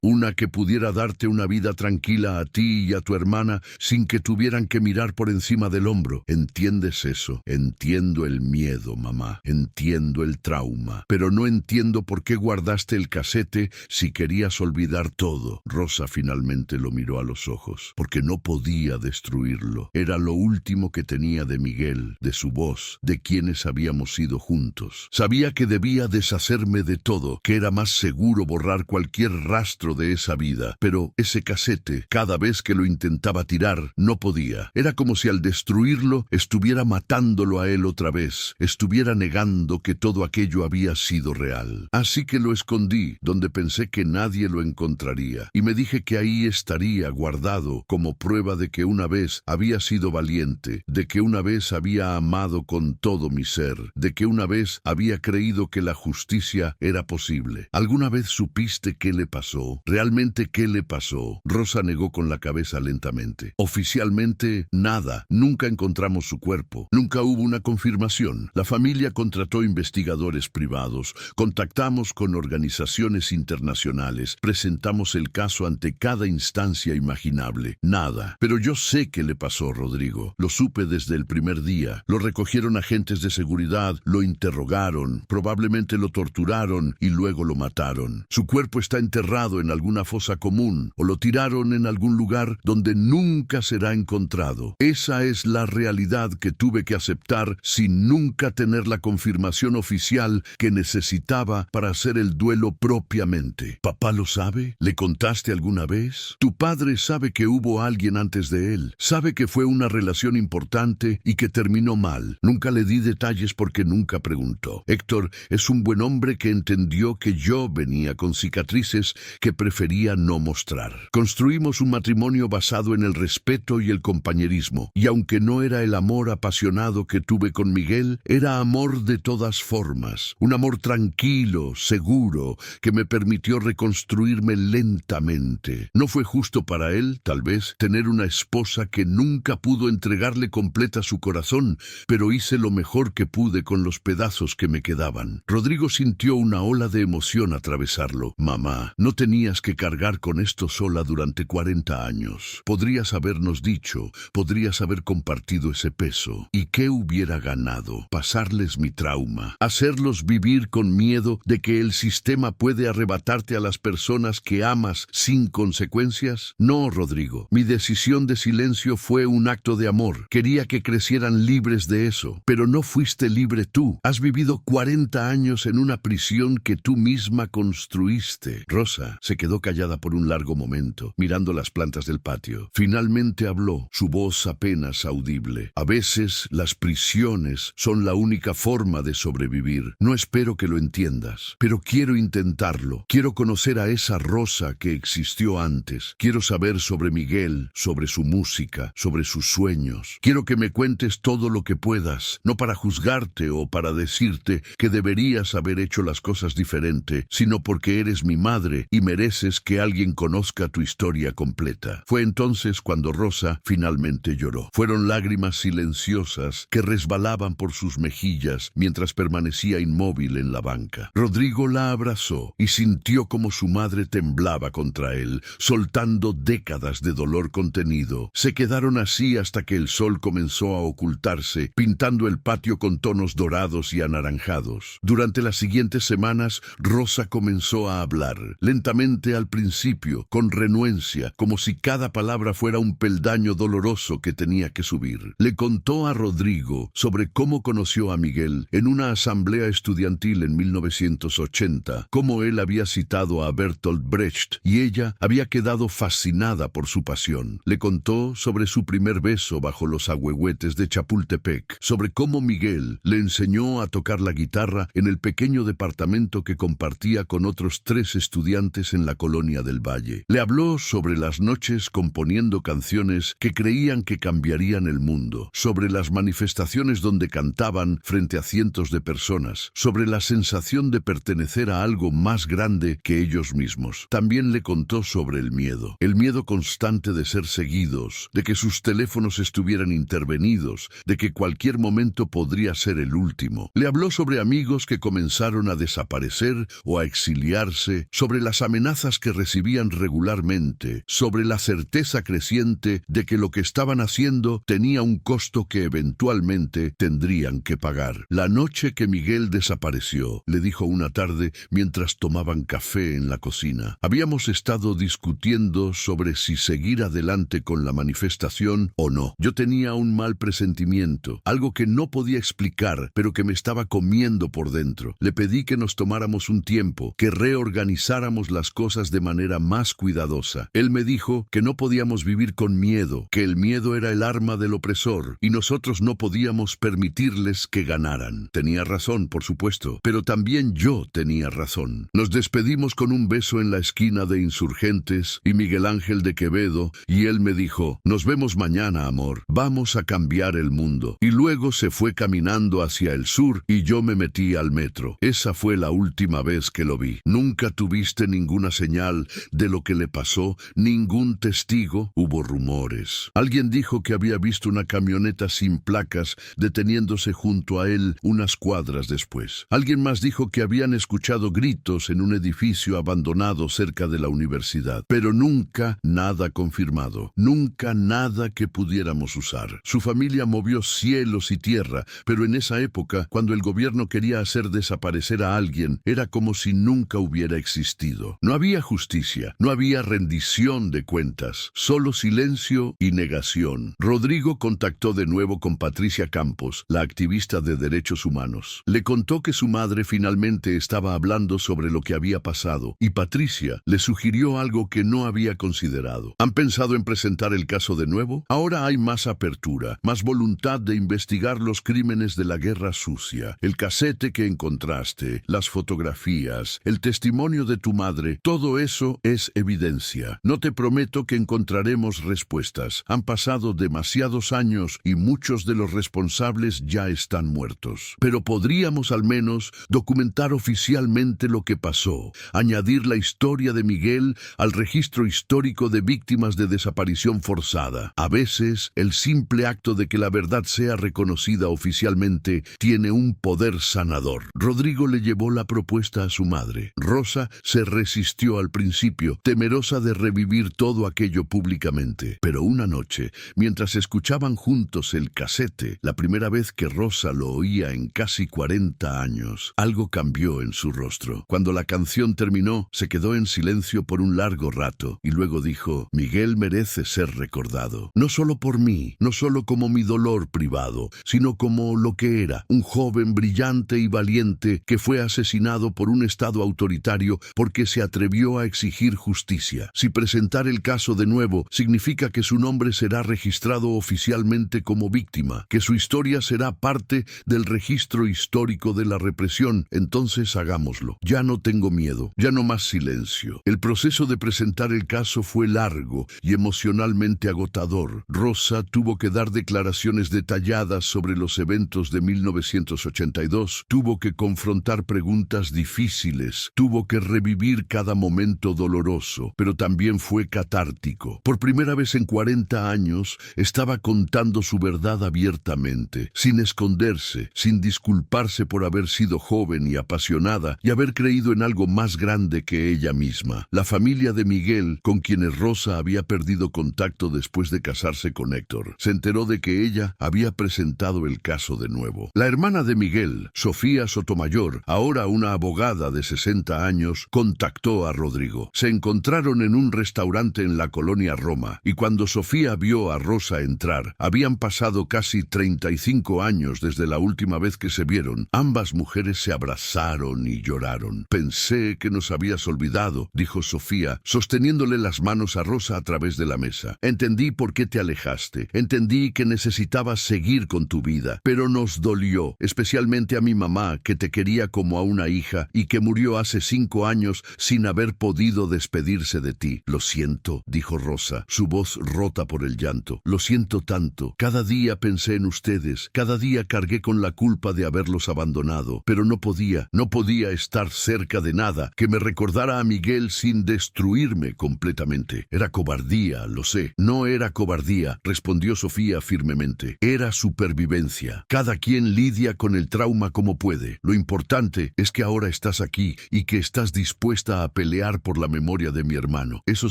una que pudiera darte una vida tranquila a ti y a tu hermana sin que tuvieran que mirar por encima del hombro. ¿Entiendes eso? Entiendo el miedo, mamá. Entiendo el trauma. Pero no entiendo por qué guardaste el casete si querías olvidar todo. Rosa finalmente lo miró a los ojos. Porque no podía destruirlo. Era lo último que tenía de Miguel, de su voz, de quienes habíamos sido tenido juntos. Sabía que debía deshacerme de todo, que era más seguro borrar cualquier rastro de esa vida, pero ese casete, cada vez que lo intentaba tirar, no podía. Era como si al destruirlo estuviera matándolo a él otra vez, estuviera negando que todo aquello había sido real. Así que lo escondí, donde pensé que nadie lo encontraría, y me dije que ahí estaría guardado como prueba de que una vez había sido valiente, de que una vez había amado con todo mi ser, de que una vez había creído que la justicia era posible. ¿Alguna vez supiste qué le pasó? ¿Realmente qué le pasó? Rosa negó con la cabeza lentamente. Oficialmente, nada. Nunca encontramos su cuerpo. Nunca hubo una confirmación. La familia contrató investigadores privados. Contactamos con organizaciones internacionales. Presentamos el caso ante cada instancia imaginable. Nada. Pero yo sé qué le pasó, Rodrigo. Lo supe desde el primer día. Lo recogieron agentes de seguridad, lo interrogaron, probablemente lo torturaron y luego lo mataron. Su cuerpo está enterrado en alguna fosa común o lo tiraron en algún lugar donde nunca será encontrado. Esa es la realidad que tuve que aceptar sin nunca tener la confirmación oficial que necesitaba para hacer el duelo propiamente. ¿Papá lo sabe? ¿Le contaste alguna vez? Tu padre sabe que hubo alguien antes de él. Sabe que fue una relación importante y que terminó mal. Nunca le di detalles porque nunca preguntó. Héctor es un buen hombre que entendió que yo venía con cicatrices que prefería no mostrar. Construimos un matrimonio basado en el respeto y el compañerismo, y aunque no era el amor apasionado que tuve con Miguel, era amor de todas formas, un amor tranquilo, seguro, que me permitió reconstruirme lentamente. No fue justo para él, tal vez, tener una esposa que nunca pudo entregarle completa su corazón, pero hice lo mejor que pude con los pedazos que me quedaban. Rodrigo sintió una ola de emoción atravesarlo. Mamá, no tenías que cargar con esto sola durante 40 años. Podrías habernos dicho, podrías haber compartido ese peso. ¿Y qué hubiera ganado? Pasarles mi trauma, hacerlos vivir con miedo de que el sistema puede arrebatarte a las personas que amas sin consecuencias. No, Rodrigo, mi decisión de silencio fue un acto de amor. Quería que crecieran libres de eso, pero no fuiste libre tú. Has vivido 40 años en una prisión que tú misma construiste. Rosa se quedó callada por un largo momento, mirando las plantas del patio. Finalmente habló, su voz apenas audible. A veces las prisiones son la única forma de sobrevivir. No espero que lo entiendas, pero quiero intentarlo. Quiero conocer a esa Rosa que existió antes. Quiero saber sobre Miguel, sobre su música, sobre sus sueños. Quiero que me cuentes todo lo que puedas, no para juzgarte o para decirte que deberías haber hecho las cosas diferente, sino porque eres mi madre y mereces que alguien conozca tu historia completa. Fue entonces cuando Rosa finalmente lloró. Fueron lágrimas silenciosas que resbalaban por sus mejillas mientras permanecía inmóvil en la banca. Rodrigo la abrazó y sintió como su madre temblaba contra él, soltando décadas de dolor contenido. Se quedaron así hasta que el sol comenzó a ocultarse, pintando el patio con tonos dorados y anaranjados. Durante las siguientes semanas, Rosa comenzó a hablar, lentamente al principio, con renuencia, como si cada palabra fuera un peldaño doloroso que tenía que subir. Le contó a Rodrigo sobre cómo conoció a Miguel en una asamblea estudiantil en 1980, cómo él había citado a Bertolt Brecht y ella había quedado fascinada por su pasión. Le contó sobre su primer beso bajo los ahuehuetes de Chapultepec, sobre cómo Miguel le enseñó a tocar la guitarra en el pequeño departamento que compartía con otros 3 estudiantes en la colonia del Valle. Le habló sobre las noches componiendo canciones que creían que cambiarían el mundo, sobre las manifestaciones donde cantaban frente a cientos de personas, sobre la sensación de pertenecer a algo más grande que ellos mismos. También le contó sobre el miedo constante de ser seguidos, de que sus teléfonos estuvieran intervenidos, de que cualquier momento podría ser el último. Le habló sobre amigos que comenzaron a desaparecer o a exiliarse, sobre las amenazas que recibían regularmente, sobre la certeza creciente de que lo que estaban haciendo tenía un costo que eventualmente tendrían que pagar. La noche que Miguel desapareció, le dijo una tarde mientras tomaban café en la cocina, habíamos estado discutiendo sobre si seguir adelante con la manifestación o no. Yo tenía un mal presentimiento, algo que no podía explicar, ayudar, pero que me estaba comiendo por dentro. Le pedí que nos tomáramos un tiempo, que reorganizáramos las cosas de manera más cuidadosa. Él me dijo que no podíamos vivir con miedo, que el miedo era el arma del opresor, y nosotros no podíamos permitirles que ganaran. Tenía razón, por supuesto, pero también yo tenía razón. Nos despedimos con un beso en la esquina de Insurgentes y Miguel Ángel de Quevedo, y él me dijo: nos vemos mañana, amor, vamos a cambiar el mundo. Y luego se fue caminando hacia el sur y yo me metí al metro. Esa fue la última vez que lo vi. ¿Nunca tuviste ninguna señal de lo que le pasó? ¿Ningún testigo? Hubo rumores. Alguien dijo que había visto una camioneta sin placas deteniéndose junto a él unas cuadras después. Alguien más dijo que habían escuchado gritos en un edificio abandonado cerca de la universidad. Pero nunca nada confirmado. Nunca nada que pudiéramos usar. Su familia movió cielos y tierra, pero en esa época, cuando el gobierno quería hacer desaparecer a alguien, era como si nunca hubiera existido. No había justicia, no había rendición de cuentas, solo silencio y negación. Rodrigo contactó de nuevo con Patricia Campos, la activista de derechos humanos. Le contó que su madre finalmente estaba hablando sobre lo que había pasado, y Patricia le sugirió algo que no había considerado. ¿Han pensado en presentar el caso de nuevo? Ahora hay más apertura, más voluntad de investigar los crímenes de la guerra sucia. El casete que encontraste, las fotografías, el testimonio de tu madre, todo eso es evidencia. No te prometo que encontraremos respuestas. Han pasado demasiados años y muchos de los responsables ya están muertos. Pero podríamos al menos documentar oficialmente lo que pasó, añadir la historia de Miguel al registro histórico de víctimas de desaparición forzada. A veces, el simple acto de que la verdad sea reconocida oficialmente tiene un poder sanador. Rodrigo le llevó la propuesta a su madre. Rosa se resistió al principio, temerosa de revivir todo aquello públicamente. Pero una noche, mientras escuchaban juntos el casete, la primera vez que Rosa lo oía en casi 40 años, algo cambió en su rostro. Cuando la canción terminó, se quedó en silencio por un largo rato y luego dijo: Miguel merece ser recordado, no solo por mí, no solo como mi dolor privado, sino como lo que era, un joven brillante y valiente que fue asesinado por un Estado autoritario porque se atrevió a exigir justicia. Si presentar el caso de nuevo significa que su nombre será registrado oficialmente como víctima, que su historia será parte del registro histórico de la represión, entonces hagámoslo. Ya no tengo miedo, ya no más silencio. El proceso de presentar el caso fue largo y emocionalmente agotador. Rosa tuvo que dar declaraciones detalladas sobre los eventos de 1982, tuvo que confrontar preguntas difíciles, tuvo que revivir cada momento doloroso, pero también fue catártico. Por primera vez en 40 años, estaba contando su verdad abiertamente, sin esconderse, sin disculparse por haber sido joven y apasionada y haber creído en algo más grande que ella misma. La familia de Miguel, con quienes Rosa había perdido contacto después de casarse con Héctor, se enteró de que ella había presentado el caso de nuevo. La hermana de Miguel, Sofía Sotomayor, ahora una abogada de 60 años, contactó a Rodrigo. Se encontraron en un restaurante en la colonia Roma, y cuando Sofía vio a Rosa entrar, habían pasado casi 35 años desde la última vez que se vieron. Ambas mujeres se abrazaron y lloraron. Pensé que nos habías olvidado, dijo Sofía, sosteniéndole las manos a Rosa a través de la mesa. Entendí por qué te alejaste, entendí que necesitabas seguir con tu vida, pero nos dolió, especialmente a mi mamá, que te quería como a una hija y que murió hace 5 años sin haber podido despedirse de ti. Lo siento, dijo Rosa, su voz rota por el llanto. Lo siento tanto. Cada día pensé en ustedes, cada día cargué con la culpa de haberlos abandonado, pero no podía estar cerca de nada que me recordara a Miguel sin destruirme completamente. Era cobardía, lo sé. No era cobardía, respondió Sofía firmemente. Era supervivencia. Cada quien lidia con el trauma como puede. Lo importante es que ahora estás aquí y que estás dispuesta a pelear por la memoria de mi hermano. Eso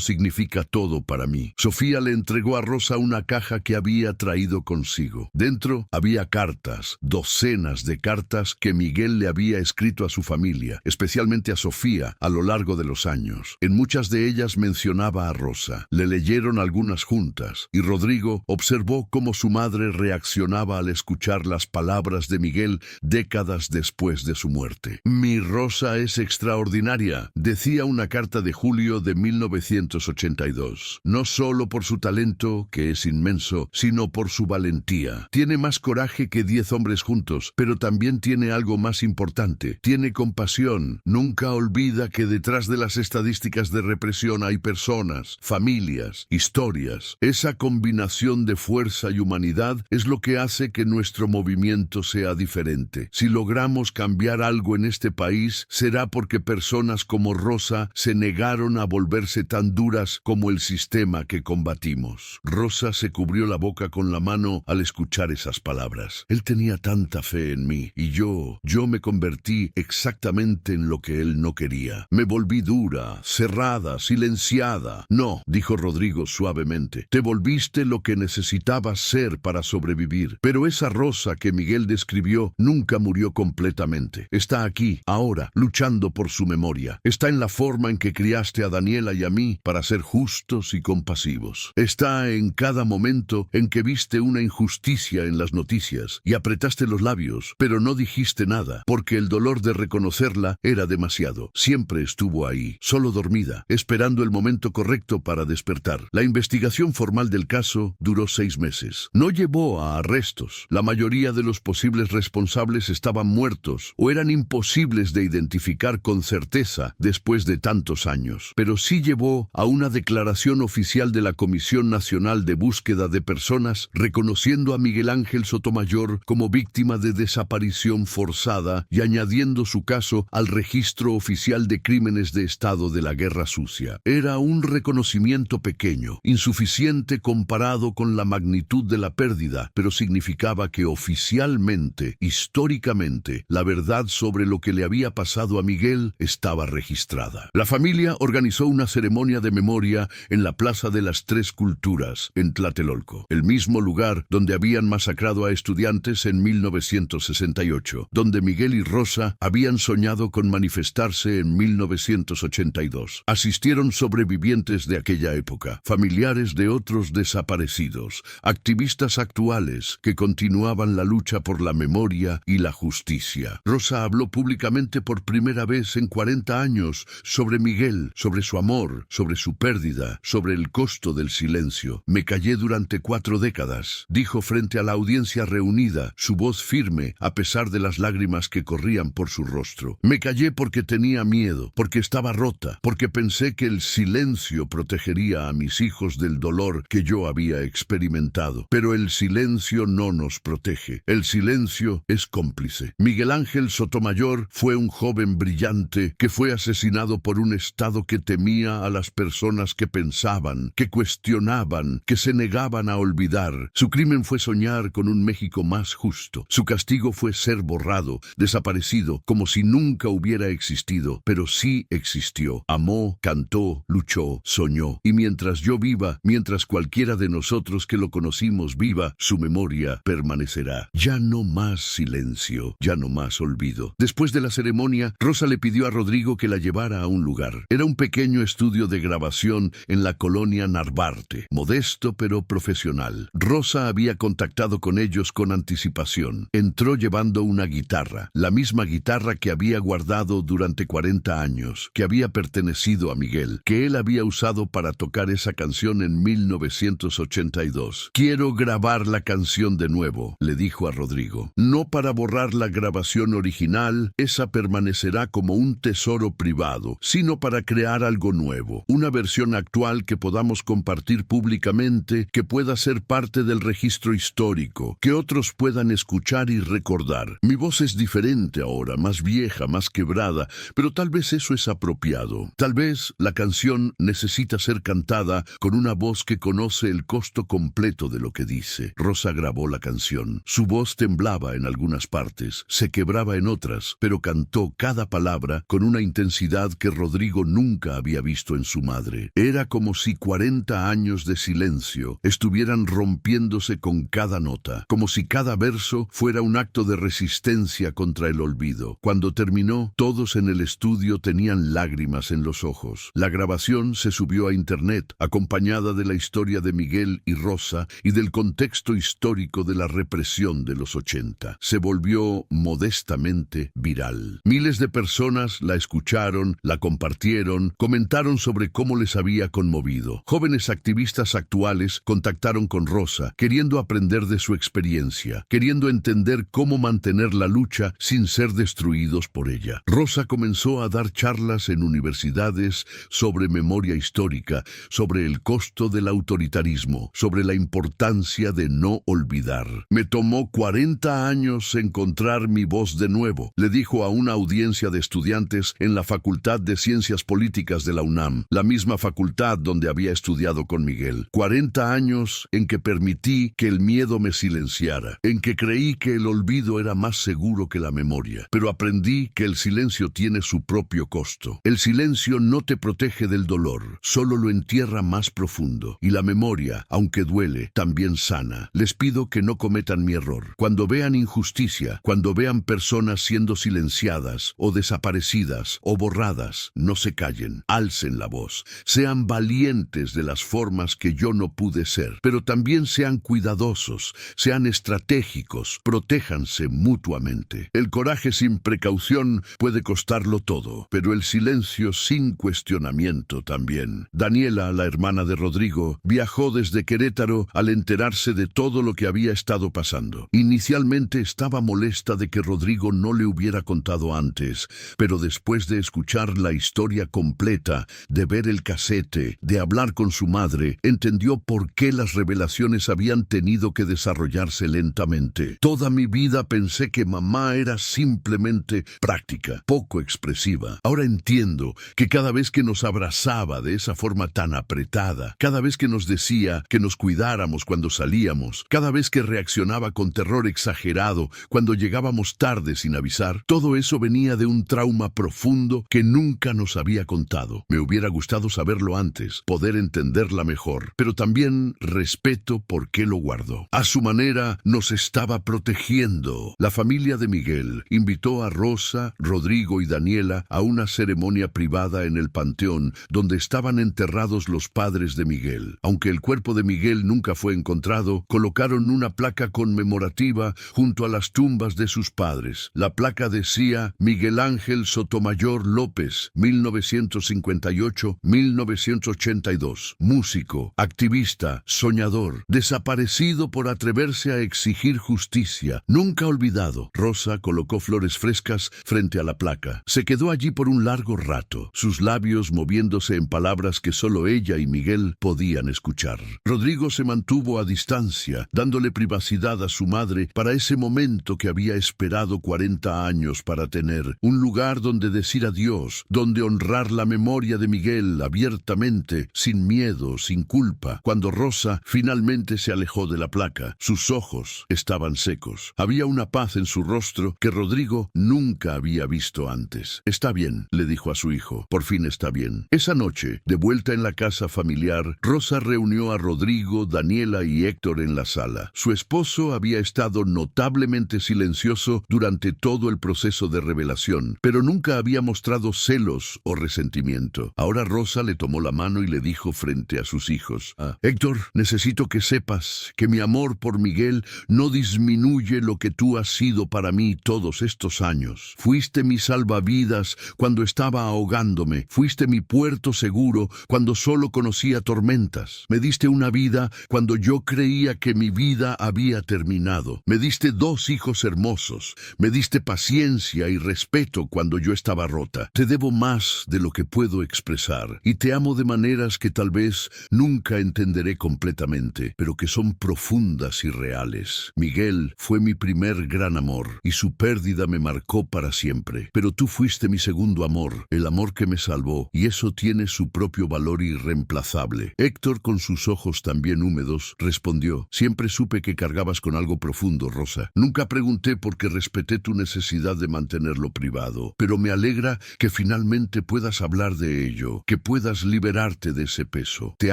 significa todo para mí. Sofía le entregó a Rosa una caja que había traído consigo. Dentro había cartas, docenas de cartas que Miguel le había escrito a su familia, especialmente a Sofía, a lo largo de los años. En muchas de ellas mencionaba a Rosa. Le leyeron algunas juntas, y Rodrigo observó cómo su madre reaccionaba al escuchar las palabras palabras de Miguel décadas después de su muerte. Mi Rosa es extraordinaria, decía una carta de julio de 1982. No solo por su talento, que es inmenso, sino por su valentía. Tiene más coraje que 10 hombres juntos, pero también tiene algo más importante. Tiene compasión. Nunca olvida que detrás de las estadísticas de represión hay personas, familias, historias. Esa combinación de fuerza y humanidad es lo que hace que nuestro movimiento sea diferente. Si logramos cambiar algo en este país, será porque personas como Rosa se negaron a volverse tan duras como el sistema que combatimos. Rosa se cubrió la boca con la mano al escuchar esas palabras. Él tenía tanta fe en mí y yo me convertí exactamente en lo que él no quería. Me volví dura, cerrada, silenciada. No, dijo Rodrigo suavemente, te volviste lo que necesitabas ser para sobrevivir. Pero esa Rosa que Miguel describió nunca murió completamente. Está aquí, ahora, luchando por su memoria. Está en la forma en que criaste a Daniela y a mí para ser justos y compasivos. Está en cada momento en que viste una injusticia en las noticias y apretaste los labios, pero no dijiste nada, porque el dolor de reconocerla era demasiado. Siempre estuvo ahí, solo dormida, esperando el momento correcto para despertar. La investigación formal del caso duró 6 meses. No llevó a arrestos. La mayoría de los posibles responsables estaban muertos o eran imposibles de identificar con certeza después de tantos años. Pero sí llevó a una declaración oficial de la Comisión Nacional de Búsqueda de Personas reconociendo a Miguel Ángel Sotomayor como víctima de desaparición forzada y añadiendo su caso al registro oficial de crímenes de Estado de la Guerra Sucia. Era un reconocimiento pequeño, insuficiente comparado con la magnitud de la pérdida, pero significaba que oficialmente, históricamente, la verdad sobre lo que le había pasado a Miguel estaba registrada. La familia organizó una ceremonia de memoria en la Plaza de las Tres Culturas, en Tlatelolco, el mismo lugar donde habían masacrado a estudiantes en 1968, donde Miguel y Rosa habían soñado con manifestarse en 1982. Asistieron sobrevivientes de aquella época, familiares de otros desaparecidos, activistas actuales que continuaban la lucha por la memoria y la justicia. Rosa habló públicamente por primera vez en 40 años sobre Miguel, sobre su amor, sobre su pérdida, sobre el costo del silencio. Me callé durante 4 décadas, dijo frente a la audiencia reunida, su voz firme a pesar de las lágrimas que corrían por su rostro. Me callé porque tenía miedo, porque estaba rota, porque pensé que el silencio protegería a mis hijos del dolor que yo había experimentado. Pero el silencio no nos protege. El silencio es cómplice. Miguel Ángel Sotomayor fue un joven brillante que fue asesinado por un Estado que temía a las personas que pensaban, que cuestionaban, que se negaban a olvidar. Su crimen fue soñar con un México más justo. Su castigo fue ser borrado, desaparecido, como si nunca hubiera existido, pero sí existió. Amó, cantó, luchó, soñó. Y mientras yo viva, mientras cualquiera de nosotros que lo conocimos viva, su memoria permanecerá. Ya no más silencio, ya no más olvido. Después de la ceremonia, Rosa le pidió a Rodrigo que la llevara a un lugar. Era un pequeño estudio de grabación en la colonia Narvarte, modesto pero profesional. Rosa había contactado con ellos con anticipación. Entró llevando una guitarra, la misma guitarra que había guardado durante 40 años, que había pertenecido a Miguel, que él había usado para tocar esa canción en 1982. Quiero grabar la canción de nuevo, le dijo a Rodrigo. No para borrar la grabación original, esa permanecerá como un tesoro privado, sino para crear algo nuevo, una versión actual que podamos compartir públicamente, que pueda ser parte del registro histórico, que otros puedan escuchar y recordar. Mi voz es diferente ahora, más vieja, más quebrada, pero tal vez eso es apropiado. Tal vez la canción necesita ser cantada con una voz que conoce el costo completo de lo que dice. Rosa grabó la canción. Su voz temblaba en algunas partes, se quebraba en otras, pero cantó cada palabra con una intensidad que Rodrigo nunca había visto en su madre. Era como si 40 años de silencio estuvieran rompiéndose con cada nota, como si cada verso fuera un acto de resistencia contra el olvido. Cuando terminó, todos en el estudio tenían lágrimas en los ojos. La grabación se subió a internet, acompañada de la historia de Miguel y Rosa y del contexto histórico de la represión de los 80. Se volvió modestamente viral. Miles de personas la escucharon, la compartieron, comentaron sobre cómo les había conmovido. Jóvenes activistas actuales contactaron con Rosa, queriendo aprender de su experiencia, queriendo entender cómo mantener la lucha sin ser destruidos por ella. Rosa comenzó a dar charlas en universidades sobre memoria histórica, sobre el costo del autoritarismo, sobre la importancia de no olvidar. Me tomó 40 años encontrar mi voz de nuevo, le dijo a una audiencia de estudiantes en la Facultad de Ciencias Políticas de la UNAM, la misma facultad donde había estudiado con Miguel. 40 años en que permití que el miedo me silenciara, en que creí que el olvido era más seguro que la memoria, pero aprendí que el silencio tiene su propio costo. El silencio no te protege del dolor, solo lo entierra más profundo, y la memoria, aunque duele, también sana. Les pido que no cometan mi error. Cuando vean injusticia, cuando vean personas siendo silenciadas o desaparecidas o borradas, no se callen, alcen la voz, sean valientes de las formas que yo no pude ser, pero también sean cuidadosos, sean estratégicos, protéjanse mutuamente. El coraje sin precaución puede costarlo todo, pero el silencio sin cuestionamiento también. Daniela, la hermana de Rodrigo, viajó desde Querétaro al enterarse de todo lo que había estado pasando. Inicialmente estaba molesta de que Rodrigo no le hubiera contado antes, pero después de escuchar la historia completa, de ver el casete, de hablar con su madre, entendió por qué las revelaciones habían tenido que desarrollarse lentamente. Toda mi vida pensé que mamá era simplemente práctica, poco expresiva. Ahora entiendo que cada vez que nos abrazaba de esa forma tan apretada, cada vez que nos decía que nos cuidáramos cuando salíamos, cada vez que reaccionaba con terror exagerado cuando llegábamos tarde sin avisar, todo eso venía de un trauma profundo que nunca nos había contado. Me hubiera gustado saberlo antes, poder entenderla mejor, pero también respeto por qué lo guardó. A su manera nos estaba protegiendo. La familia de Miguel invitó a Rosa, Rodrigo y Daniela a una ceremonia privada en el panteón donde estaban enterrados los padres de Miguel. Aunque el cuerpo de Miguel nunca fue encontrado, colocaron una placa conmemorativa junto a las tumbas de sus padres. La placa decía Miguel Ángel Sotomayor López, 1958-1982. Músico, activista, soñador, desaparecido por atreverse a exigir justicia, nunca olvidado. Rosa colocó flores frescas frente a la placa. Se quedó allí por un largo rato, sus labios moviéndose en palabras que solo ella y Miguel podían escuchar. Rodrigo se mantuvo a distancia, dándole privacidad a su madre para ese momento que había esperado 40 años para tener, un lugar donde decir adiós, donde honrar la memoria de Miguel abiertamente, sin miedo, sin culpa. Cuando Rosa finalmente se alejó de la placa, sus ojos estaban secos. Había una paz en su rostro que Rodrigo nunca había visto antes. Está bien, le dijo a su hijo, por fin está bien. Esa noche, de vuelta en la casa familiar, Rosa reunió a Rodrigo, Daniela y Héctor en la sala. Su esposo había estado notablemente silencioso durante todo el proceso de revelación, pero nunca había mostrado celos o resentimiento. Ahora Rosa le tomó la mano y le dijo frente a sus hijos: Héctor, necesito que sepas que mi amor por Miguel no disminuye lo que tú has sido para mí todos estos años. Fuiste mi salvavidas cuando estaba ahogándome. Fuiste mi puerto seguro cuando solo conocía tormentas. Me diste una vida cuando yo creía que mi vida había terminado. Me diste 2 hijos hermosos. Me diste paciencia y respeto cuando yo estaba rota. Te debo más de lo que puedo expresar y te amo de maneras que tal vez nunca entenderé completamente, pero que son profundas y reales. Miguel fue mi primer gran amor y su pérdida me marcó para siempre. Pero tú fuiste mi segundo amor, el amor que me salvó, y eso tiene su propio valor irreemplazable. Héctor, con sus ojos también húmedos, respondió: Siempre supe que cargabas con algo profundo, Rosa. Nunca pregunté porque respeté tu necesidad de mantenerlo privado, pero me alegra que finalmente puedas hablar de ello, que puedas liberarte de ese peso. Te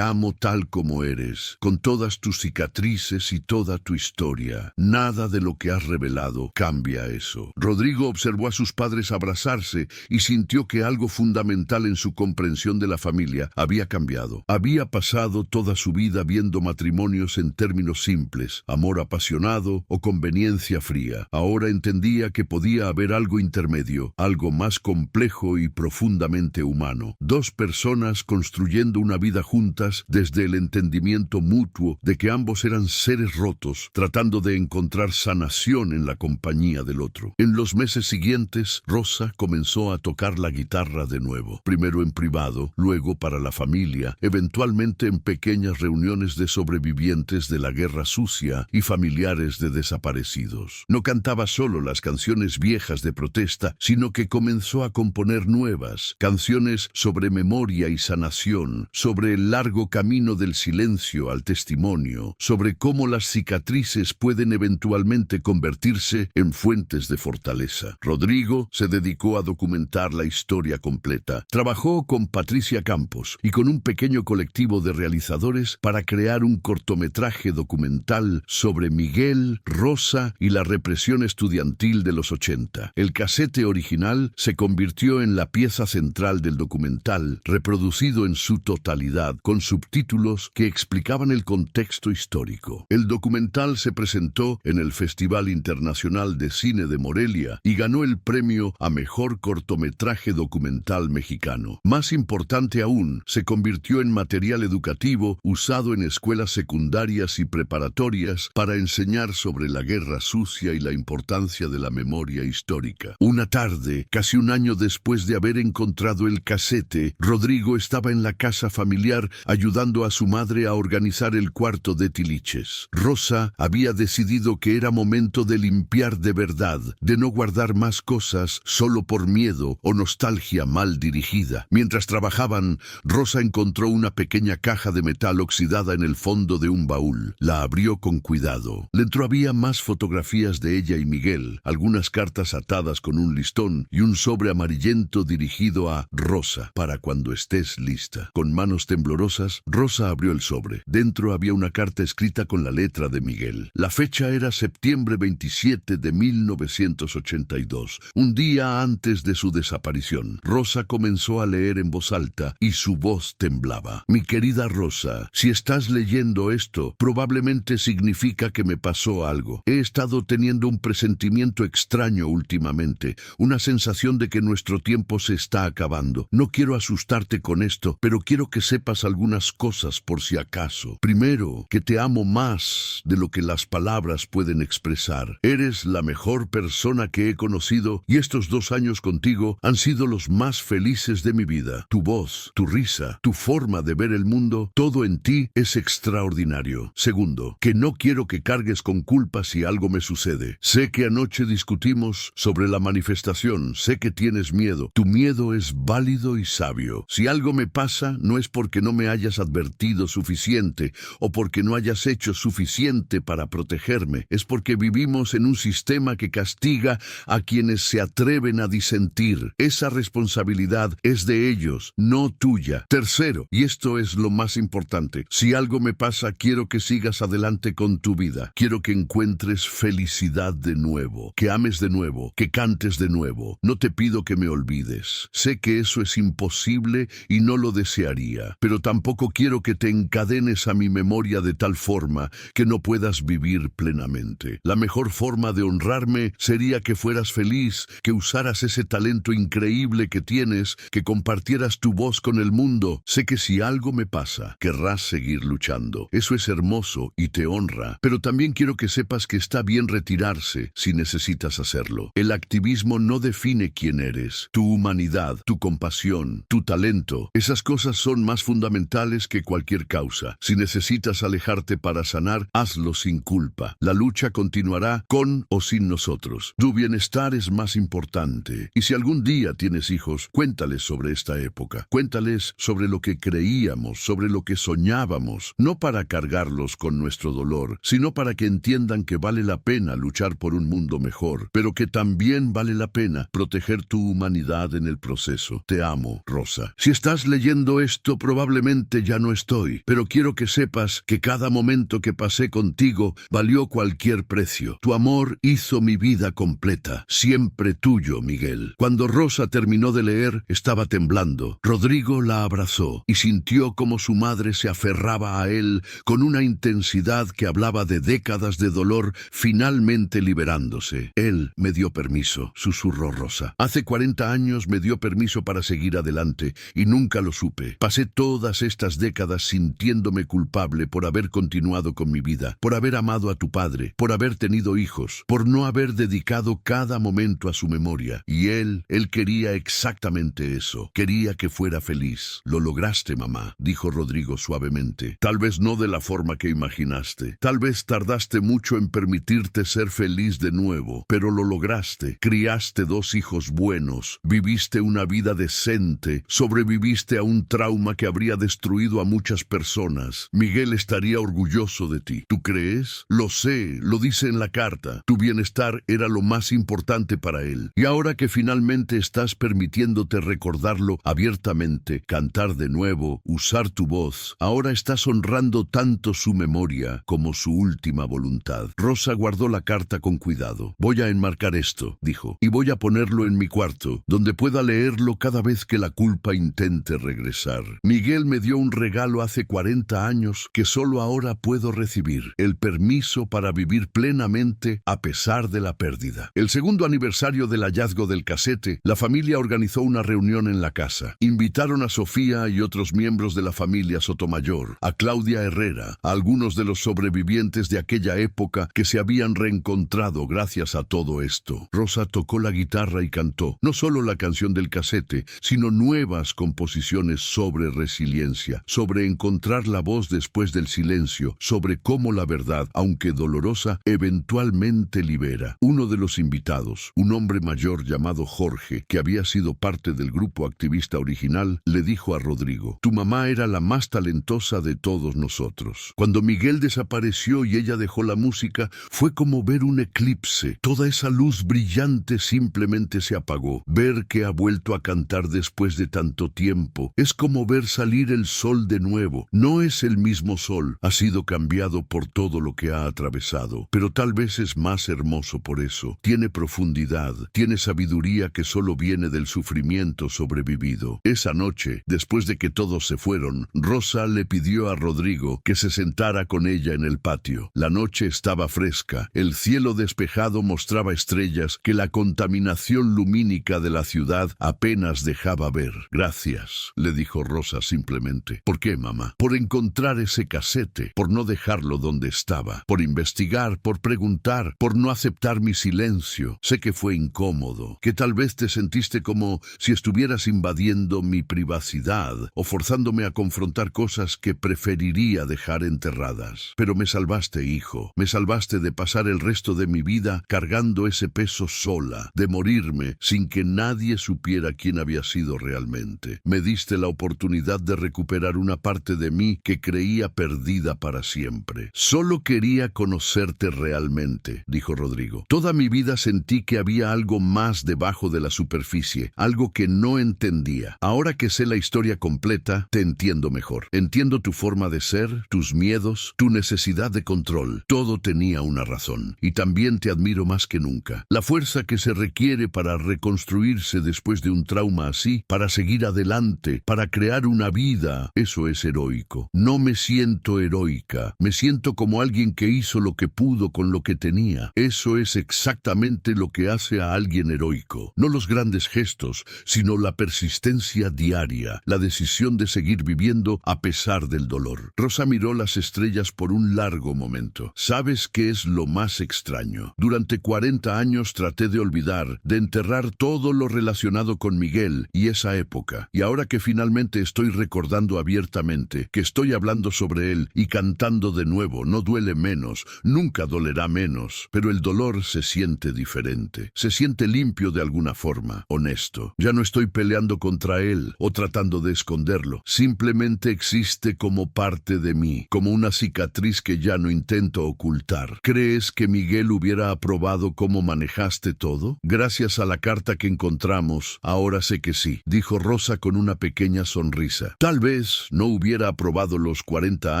amo tal como eres, con todas tus cicatrices y toda tu historia. Nada de lo que has revelado cambia eso. Rodrigo observó a sus padres abrazarse y sintió que algo fundamental en su comprensión de la familia había cambiado. Había pasado toda su vida viendo matrimonios en términos simples: amor apasionado, o conveniencia fría. Ahora entendía que podía haber algo intermedio, algo más complejo y profundamente humano. Dos personas construyendo una vida juntas desde el entendimiento mutuo de que ambos eran seres rotos, tratando de encontrar sanación en la compañía del otro. En los meses siguientes, Rosa comenzó a tocar la guitarra de nuevo, primero en privado, luego para la familia, eventualmente en pequeñas reuniones de sobrevivientes de la guerra sucia y familiares de desaparecidos. No cantaba solo las canciones viejas de protesta, sino que comenzó a componer nuevas, canciones sobre memoria y sanación, sobre el largo camino del silencio al testimonio, sobre cómo las cicatrices pueden eventualmente convertirse en fuentes de fortaleza. Rodrigo se dedicó a documentar la historia completa. Trabajó con Patricia Campos y con un pequeño colectivo de realizadores para crear un cortometraje documental sobre Miguel, Rosa y la represión estudiantil de los 80. El casete original se convirtió en la pieza central del documental, reproducido en su totalidad, con subtítulos que explicaban el contexto histórico. El documental se presentó en el Festival Internacional de Cine de Morelia y ganó el premio a Mejor Cortometraje Documental Mexicano. Más importante aún, se convirtió en material educativo usado en escuelas secundarias y preparatorias para enseñar sobre la guerra sucia y la importancia de la memoria histórica. Una tarde, casi un año después de haber encontrado el casete, Rodrigo estaba en la casa familiar ayudando a su madre a organizar el cuarto de tiliches. Rosa había decidido que era momento de limpiar de verdad, de no guardar más cosas solo por miedo o nostalgia mal dirigida. Mientras trabajaban, Rosa encontró una pequeña caja de metal oxidada en el fondo de un baúl. La abrió con cuidado. Dentro había más fotografías de ella y Miguel, algunas cartas atadas con un listón y un sobre amarillento dirigido a Rosa, para cuando estés lista. Con manos temblorosas, Rosa abrió el sobre. Dentro había una carta escrita con la letra de Miguel. La fecha era septiembre 27 de 1982, un día antes de su desaparición. Rosa comenzó a leer en voz alta y su voz temblaba. Mi querida Rosa, si estás leyendo esto, probablemente significa que me pasó algo. He estado teniendo un presentimiento extraño últimamente, una sensación de que nuestro tiempo se está acabando. No quiero asustarte con esto, pero quiero que sepas algunas cosas por si acaso. Primero, que te amo más de lo que las palabras pueden expresar. Eres la mejor persona que he conocido y estos 2 años contigo han sido los más felices de mi vida. Tu voz, tu risa, tu forma de ver el mundo, todo en ti es extraordinario. Segundo, que no quiero que cargues con culpa si algo me sucede. Sé que anoche discutimos sobre la manifestación, sé que tienes miedo. Tu miedo es válido y sabio. Si algo me pasa, no es porque no me hayas advertido suficiente o porque no hayas hecho suficiente para protegerme. Es porque vivimos en un sistema que castiga a quienes se atreven a disentir. Esa responsabilidad es de ellos, no tuya. Tercero, y esto es lo más importante, si algo me pasa, quiero que sigas adelante con tu vida. Quiero que encuentres felicidad de nuevo, que ames de nuevo, que cantes de nuevo. No te pido que me olvides. Sé que eso es imposible y no lo desearía, pero tampoco quiero que te encadenes a mi memoria de tal forma que no puedas vivir plenamente. La mejor forma de honrarme sería que fueras feliz, que usaras ese talento increíble que tienes, que compartieras tu voz con el mundo. Sé que si algo me pasa, querrás seguir luchando. Eso es hermoso y te honra, pero también quiero que sepas que está bien retirarse si necesitas hacerlo. El activismo no define quién eres. Tu humanidad, tu compasión, tu talento, esas cosas son más fundamentales que cualquier causa. Si necesitas alejarte para sanar, hazlo sin culpa. La lucha continuará con o sin nosotros. Tu bienestar es más importante. Y si algún día tienes hijos, cuéntales sobre esta época. Cuéntales sobre lo que creíamos, sobre lo que soñábamos, no para cargarlos con nuestro dolor, sino para que entiendan que vale la pena luchar por un mundo mejor, pero que también vale la pena proteger tu humanidad en el proceso. Te amo, Rosa. Si estás leyendo esto, probablemente ya no estoy, pero quiero que sepas que cada momento que pasé contigo valió cualquier precio. Tu amor hizo mi vida completa. Siempre tuyo, Miguel. Cuando Rosa terminó de leer, estaba temblando. Rodrigo la abrazó y sintió como su madre se aferraba a él con una intensidad que hablaba de décadas de dolor dolor finalmente liberándose. Él me dio permiso, susurró Rosa. Hace 40 años me dio permiso para seguir adelante y nunca lo supe. Pasé todas estas décadas sintiéndome culpable por haber continuado con mi vida, por haber amado a tu padre, por haber tenido hijos, por no haber dedicado cada momento a su memoria. Y él quería exactamente eso. Quería que fuera feliz. Lo lograste, mamá, dijo Rodrigo suavemente. Tal vez no de la forma que imaginaste. Tal vez tardaste mucho en permitirte ser feliz de nuevo, pero lo lograste. Criaste 2 hijos buenos, viviste una vida decente, sobreviviste a un trauma que habría destruido a muchas personas. Miguel estaría orgulloso de ti. ¿Tú crees? Lo sé, lo dice en la carta. Tu bienestar era lo más importante para él. Y ahora que finalmente estás permitiéndote recordarlo abiertamente, cantar de nuevo, usar tu voz, ahora estás honrando tanto su memoria como su última voluntad. Rosa guardó la carta con cuidado. Voy a enmarcar esto, dijo, y voy a ponerlo en mi cuarto, donde pueda leerlo cada vez que la culpa intente regresar. Miguel me dio un regalo hace 40 años que solo ahora puedo recibir: el permiso para vivir plenamente a pesar de la pérdida. El segundo aniversario del hallazgo del casete, la familia organizó una reunión en la casa. Invitaron a Sofía y otros miembros de la familia Sotomayor, a Claudia Herrera, a algunos de los sobrevivientes de aquella época que se habían reencontrado gracias a todo esto. Rosa tocó la guitarra y cantó, no solo la canción del casete, sino nuevas composiciones sobre resiliencia, sobre encontrar la voz después del silencio, sobre cómo la verdad, aunque dolorosa, eventualmente libera. Uno de los invitados, un hombre mayor llamado Jorge, que había sido parte del grupo activista original, le dijo a Rodrigo: tu mamá era la más talentosa de todos nosotros. Cuando Miguel desapareció y ella dejó la música, fue como ver un eclipse. Toda esa luz brillante simplemente se apagó. Ver que ha vuelto a cantar después de tanto tiempo es como ver salir el sol de nuevo. No es el mismo sol, ha sido cambiado por todo lo que ha atravesado, pero tal vez es más hermoso por eso. Tiene profundidad, tiene sabiduría que solo viene del sufrimiento sobrevivido. Esa noche, después de que todos se fueron, Rosa le pidió a Rodrigo que se sentara con ella en el patio. La noche estaba fresca, el cielo despejado mostraba estrellas que la contaminación lumínica de la ciudad apenas dejaba ver. Gracias, le dijo Rosa simplemente. ¿Por qué, mamá? Por encontrar ese casete, por no dejarlo donde estaba, por investigar, por preguntar, por no aceptar mi silencio. Sé que fue incómodo, que tal vez te sentiste como si estuvieras invadiendo mi privacidad o forzándome a confrontar cosas que preferiría dejar enterradas. Pero me salvaste, hijo. Me salvaste de pasar el resto de mi vida cargando ese peso sola, de morirme sin que nadie supiera quién había sido realmente. Me diste la oportunidad de recuperar una parte de mí que creía perdida para siempre. Solo quería conocerte realmente, dijo Rodrigo. Toda mi vida sentí que había algo más debajo de la superficie, algo que no entendía. Ahora que sé la historia completa, te entiendo mejor. Entiendo tu forma de ser, tus miedos, tu necesidad de control. Todo tenía una razón. Y también te admiro más que nunca. La fuerza que se requiere para reconstruirse después de un trauma así, para seguir adelante, para crear una vida, eso es heroico. No me siento heroica. Me siento como alguien que hizo lo que pudo con lo que tenía. Eso es exactamente lo que hace a alguien heroico. No los grandes gestos, sino la persistencia diaria, la decisión de seguir viviendo a pesar del dolor. Rosa miró las estrellas por un largo momento. ¿Sabes qué es lo más extraño? Durante 40 años traté de olvidar, de enterrar todo lo relacionado con Miguel y esa época. Y ahora que finalmente estoy recordando abiertamente, que estoy hablando sobre él y cantando de nuevo, no duele menos, nunca dolerá menos, pero el dolor se siente diferente. Se siente limpio de alguna forma, honesto. Ya no estoy peleando contra él o tratando de esconderlo. Simplemente existe como parte de mí, como una cicatriz que ya no intento ocultar. ¿Crees que Miguel hubiera aprobado cómo manejaste todo? Gracias a la carta que encontramos, ahora sé que sí, dijo Rosa con una pequeña sonrisa. Tal vez no hubiera aprobado los 40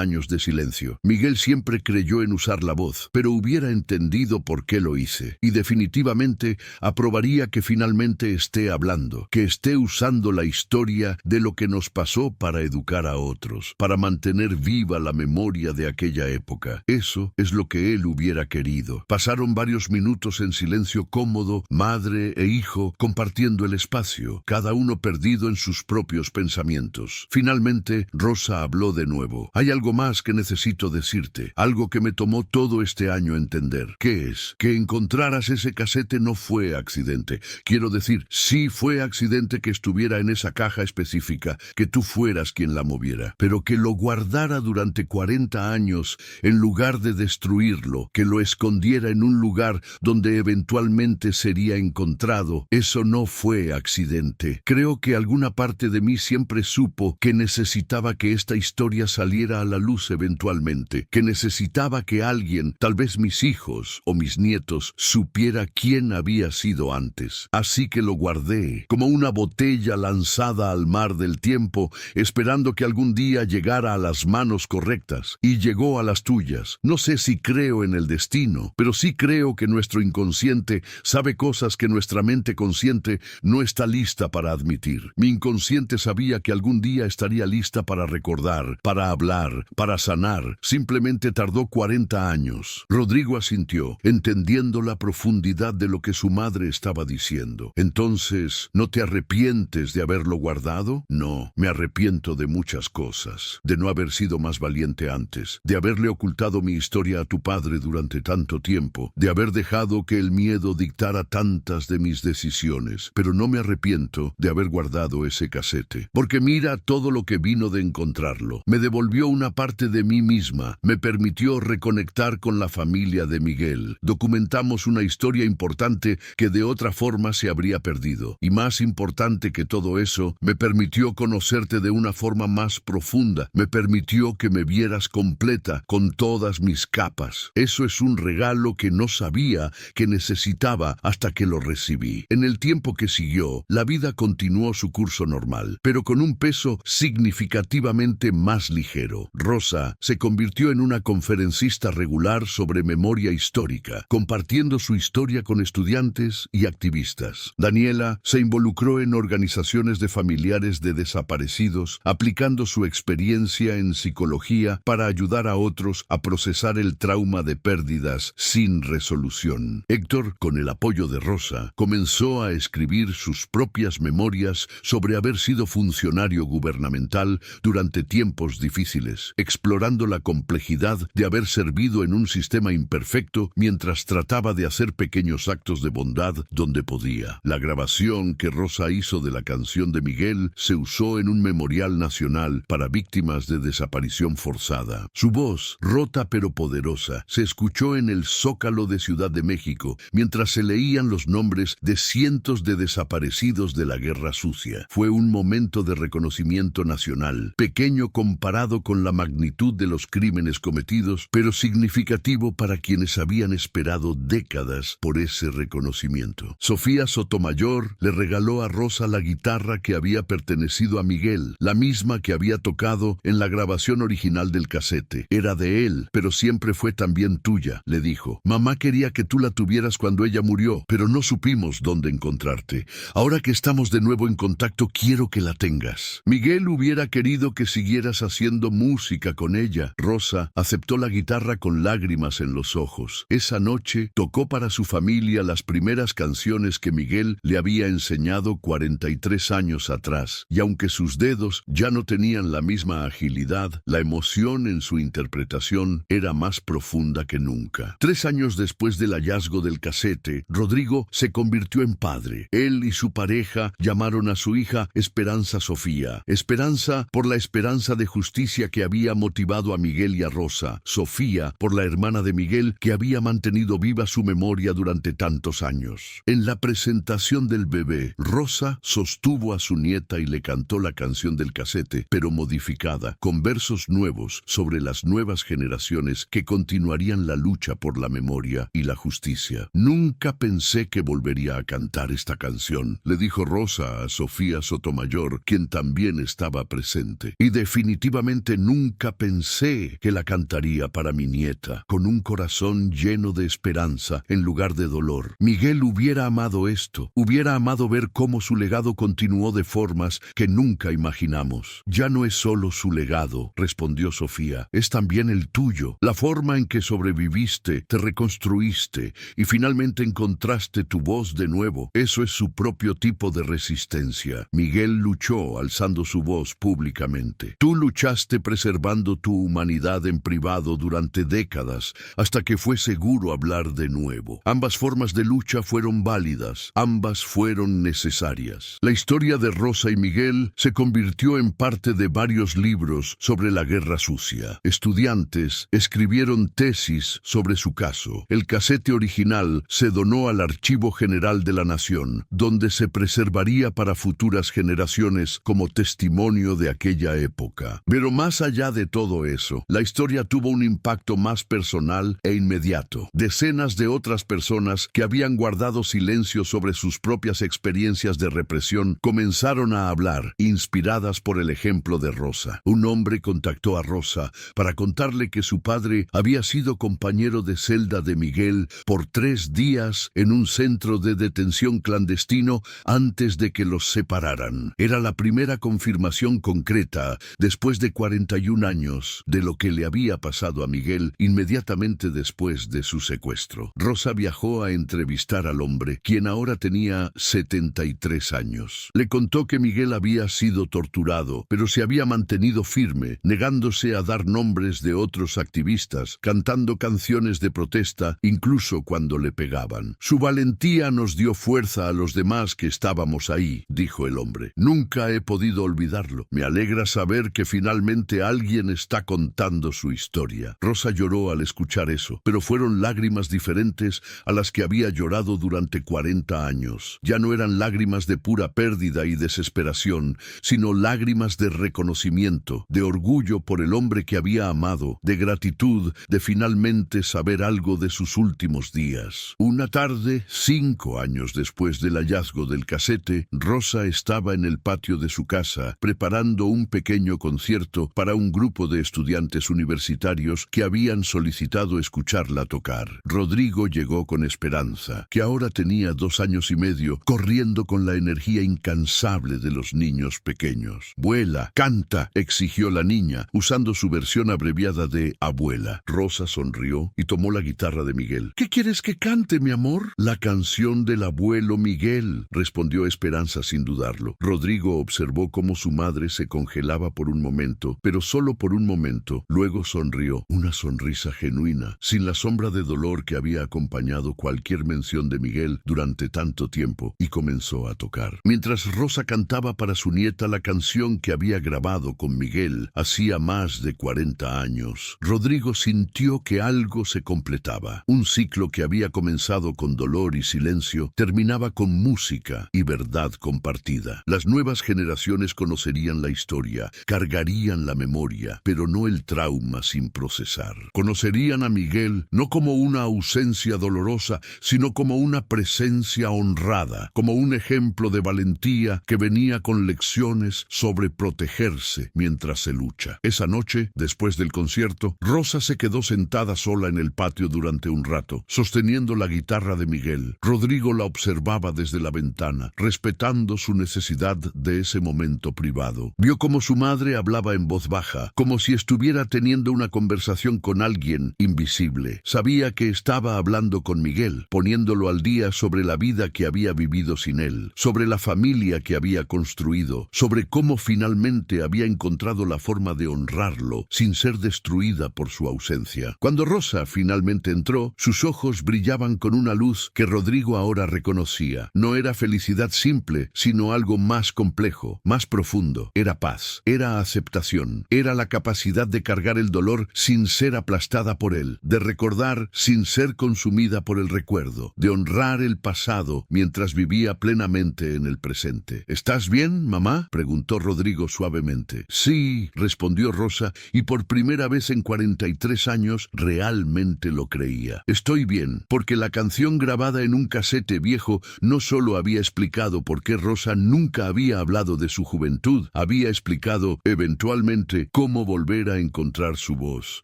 años de silencio. Miguel siempre creyó en usar la voz, pero hubiera entendido por qué lo hice. Y definitivamente aprobaría que finalmente esté hablando, que esté usando la historia de lo que nos pasó para educar a otros, para mantener viva la memoria de aquella época. Eso es lo lo que él hubiera querido. Pasaron varios minutos en silencio cómodo, madre e hijo, compartiendo el espacio, cada uno perdido en sus propios pensamientos. Finalmente, Rosa habló de nuevo. Hay algo más que necesito decirte, algo que me tomó todo este año entender. ¿Qué es? Que encontraras ese casete no fue accidente. Quiero decir, sí fue accidente que estuviera en esa caja específica, que tú fueras quien la moviera, pero que lo guardara durante 40 años en lugar de destruirlo, que lo escondiera en un lugar donde eventualmente sería encontrado, eso no fue accidente. Creo que alguna parte de mí siempre supo que necesitaba que esta historia saliera a la luz eventualmente, que necesitaba que alguien, tal vez mis hijos o mis nietos, supiera quién había sido antes. Así que lo guardé, como una botella lanzada al mar del tiempo, esperando que algún día llegara a las manos correctas, y llegó a las tuyas. No sé si creo en el destino, pero sí creo que nuestro inconsciente sabe cosas que nuestra mente consciente no está lista para admitir. Mi inconsciente sabía que algún día estaría lista para recordar, para hablar, para sanar. Simplemente tardó 40 años. Rodrigo asintió, entendiendo la profundidad de lo que su madre estaba diciendo. Entonces, ¿no te arrepientes de haberlo guardado? No, me arrepiento de muchas cosas, de no haber sido más valiente antes, de haberle ocultado mi historia a tu padre durante tanto tiempo, de haber dejado que el miedo dictara tantas de mis decisiones, pero no me arrepiento de haber guardado ese casete, porque mira todo lo que vino de encontrarlo. Me devolvió una parte de mí misma, me permitió reconectar con la familia de Miguel. Documentamos una historia importante que de otra forma se habría perdido. Y más importante que todo eso, me permitió conocerte de una forma más profunda. Me permitió que me vieras completa, con todas mis capas. Eso es un regalo que no sabía que necesitaba hasta que lo recibí. En el tiempo que siguió, la vida continuó su curso normal, pero con un peso significativamente más ligero. Rosa se convirtió en una conferencista regular sobre memoria histórica, compartiendo su historia con estudiantes y activistas. Daniela se involucró en organizaciones de familiares de desaparecidos, aplicando su experiencia en psicología para ayudar a otros a procesar el trauma de pérdidas sin resolución. Héctor, con el apoyo de Rosa, comenzó a escribir sus propias memorias sobre haber sido funcionario gubernamental durante tiempos difíciles, explorando la complejidad de haber servido en un sistema imperfecto mientras trataba de hacer pequeños actos de bondad donde podía. La grabación que Rosa hizo de la canción de Miguel se usó en un memorial nacional para víctimas de desaparición forzada. Su voz, rota pero poderosa, se escuchó en el Zócalo de Ciudad de México mientras se leían los nombres de cientos de desaparecidos de la Guerra Sucia. Fue un momento de reconocimiento nacional, pequeño comparado con la magnitud de los crímenes cometidos, pero significativo para quienes habían esperado décadas por ese reconocimiento. Sofía Sotomayor le regaló a Rosa la guitarra que había pertenecido a Miguel, la misma que había tocado en la grabación original del casete. Era de él, pero siempre fue también tuya, le dijo. Mamá quería que tú la tuvieras cuando ella murió, pero no supimos dónde encontrarte. Ahora que estamos de nuevo en contacto, quiero que la tengas. Miguel hubiera querido que siguieras haciendo música con ella. Rosa aceptó la guitarra con lágrimas en los ojos. Esa noche tocó para su familia las primeras canciones que Miguel le había enseñado 43 años atrás, y aunque sus dedos ya no tenían la misma agilidad, la emoción en su interpretación era más profunda que nunca. 3 años después del hallazgo del casete, Rodrigo se convirtió en padre. Él y su pareja llamaron a su hija Esperanza Sofía. Esperanza por la esperanza de justicia que había motivado a Miguel y a Rosa. Sofía por la hermana de Miguel que había mantenido viva su memoria durante tantos años. En la presentación del bebé, Rosa sostuvo a su nieta y le cantó la canción del casete, pero modificada, con versos nuevos sobre las nuevas generaciones que continuarían la lucha por la memoria y la justicia. Nunca pensé que volvería a cantar esta canción, le dijo Rosa a Sofía Sotomayor, quien también estaba presente. Y definitivamente nunca pensé que la cantaría para mi nieta, con un corazón lleno de esperanza en lugar de dolor. Miguel hubiera amado esto, hubiera amado ver cómo su legado continuó de formas que nunca imaginamos. Ya no es solo su legado, respondió Sofía, es también el tuyo. La forma forma en que sobreviviste, te reconstruiste y finalmente encontraste tu voz de nuevo. Eso es su propio tipo de resistencia. Miguel luchó alzando su voz públicamente. Tú luchaste preservando tu humanidad en privado durante décadas hasta que fue seguro hablar de nuevo. Ambas formas de lucha fueron válidas, ambas fueron necesarias. La historia de Rosa y Miguel se convirtió en parte de varios libros sobre la guerra sucia. Estudiantes escribieron tesis sobre su caso. El casete original se donó al Archivo General de la Nación, donde se preservaría para futuras generaciones como testimonio de aquella época. Pero más allá de todo eso, la historia tuvo un impacto más personal e inmediato. Decenas de otras personas que habían guardado silencio sobre sus propias experiencias de represión comenzaron a hablar, inspiradas por el ejemplo de Rosa. Un hombre contactó a Rosa para contarle que su padre había sido compañero de celda de Miguel por 3 días en un centro de detención clandestino antes de que los separaran. Era la primera confirmación concreta, después de 41 años, de lo que le había pasado a Miguel inmediatamente después de su secuestro. Rosa viajó a entrevistar al hombre, quien ahora tenía 73 años. Le contó que Miguel había sido torturado, pero se había mantenido firme, negándose a dar nombres de otros activistas, cantando canciones de protesta, incluso cuando le pegaban. Su valentía nos dio fuerza a los demás que estábamos ahí, dijo el hombre. Nunca he podido olvidarlo. Me alegra saber que finalmente alguien está contando su historia. Rosa lloró al escuchar eso, pero fueron lágrimas diferentes a las que había llorado durante 40 años. Ya no eran lágrimas de pura pérdida y desesperación, sino lágrimas de reconocimiento, de orgullo por el hombre que había amado, de gratitud de finalmente saber algo de sus últimos días. Una tarde, 5 años después del hallazgo del casete, Rosa estaba en el patio de su casa preparando un pequeño concierto para un grupo de estudiantes universitarios que habían solicitado escucharla tocar. Rodrigo llegó con Esperanza, que ahora tenía 2 años y medio, corriendo con la energía incansable de los niños pequeños. «Vuela, canta», exigió la niña, usando su versión abreviada de abuela. Rosa sonrió y tomó la guitarra de Miguel. «¿Qué quieres que cante, mi amor?» «La canción del abuelo Miguel», respondió Esperanza sin dudarlo. Rodrigo observó cómo su madre se congelaba por un momento, pero solo por un momento. Luego sonrió, una sonrisa genuina, sin la sombra de dolor que había acompañado cualquier mención de Miguel durante tanto tiempo, y comenzó a tocar. Mientras Rosa cantaba para su nieta la canción que había grabado con Miguel hacía más de 40 años, Rodrigo sintió que algo se completaba. Un ciclo que había comenzado con dolor y silencio terminaba con música y verdad compartida. Las nuevas generaciones conocerían la historia, cargarían la memoria, pero no el trauma sin procesar. Conocerían a Miguel no como una ausencia dolorosa, sino como una presencia honrada, como un ejemplo de valentía que venía con lecciones sobre protegerse mientras se lucha. Esa noche, después del concierto, Rosa se quedó sentada sola en el patio durante un rato, sosteniendo la guitarra de Miguel. Rodrigo la observaba desde la ventana, respetando su necesidad de ese momento privado. Vio cómo su madre hablaba en voz baja, como si estuviera teniendo una conversación con alguien invisible. Sabía que estaba hablando con Miguel, poniéndolo al día sobre la vida que había vivido sin él, sobre la familia que había construido, sobre cómo finalmente había encontrado la forma de honrarlo sin ser destruida por su ausencia. Cuando Rosa finalmente entró, sus ojos brillaban con una luz que Rodrigo ahora reconocía. No era felicidad simple, sino algo más complejo, más profundo. Era paz, era aceptación, era la capacidad de cargar el dolor sin ser aplastada por él, de recordar sin ser consumida por el recuerdo, de honrar el pasado mientras vivía plenamente en el presente. «¿Estás bien, mamá?», preguntó Rodrigo suavemente. «Sí», respondió Rosa, y por primera vez en 43 años realmente lo creía. «Estoy bien», porque la canción grabada en un casete viejo no solo había explicado por qué Rosa nunca había hablado de su juventud, había explicado, eventualmente, cómo volver a encontrar su voz.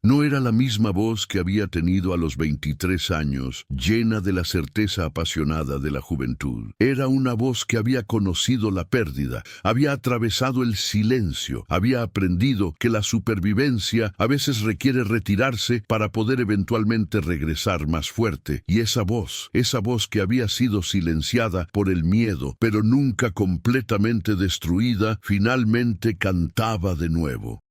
No era la misma voz que había tenido a los 23 años, llena de la certeza apasionada de la juventud. Era una voz que había conocido la pérdida, había atravesado el silencio, había aprendido que la supervivencia a veces requiere retirarse alejarse para poder eventualmente regresar más fuerte. Y esa voz que había sido silenciada por el miedo, pero nunca completamente destruida, finalmente cantaba de nuevo.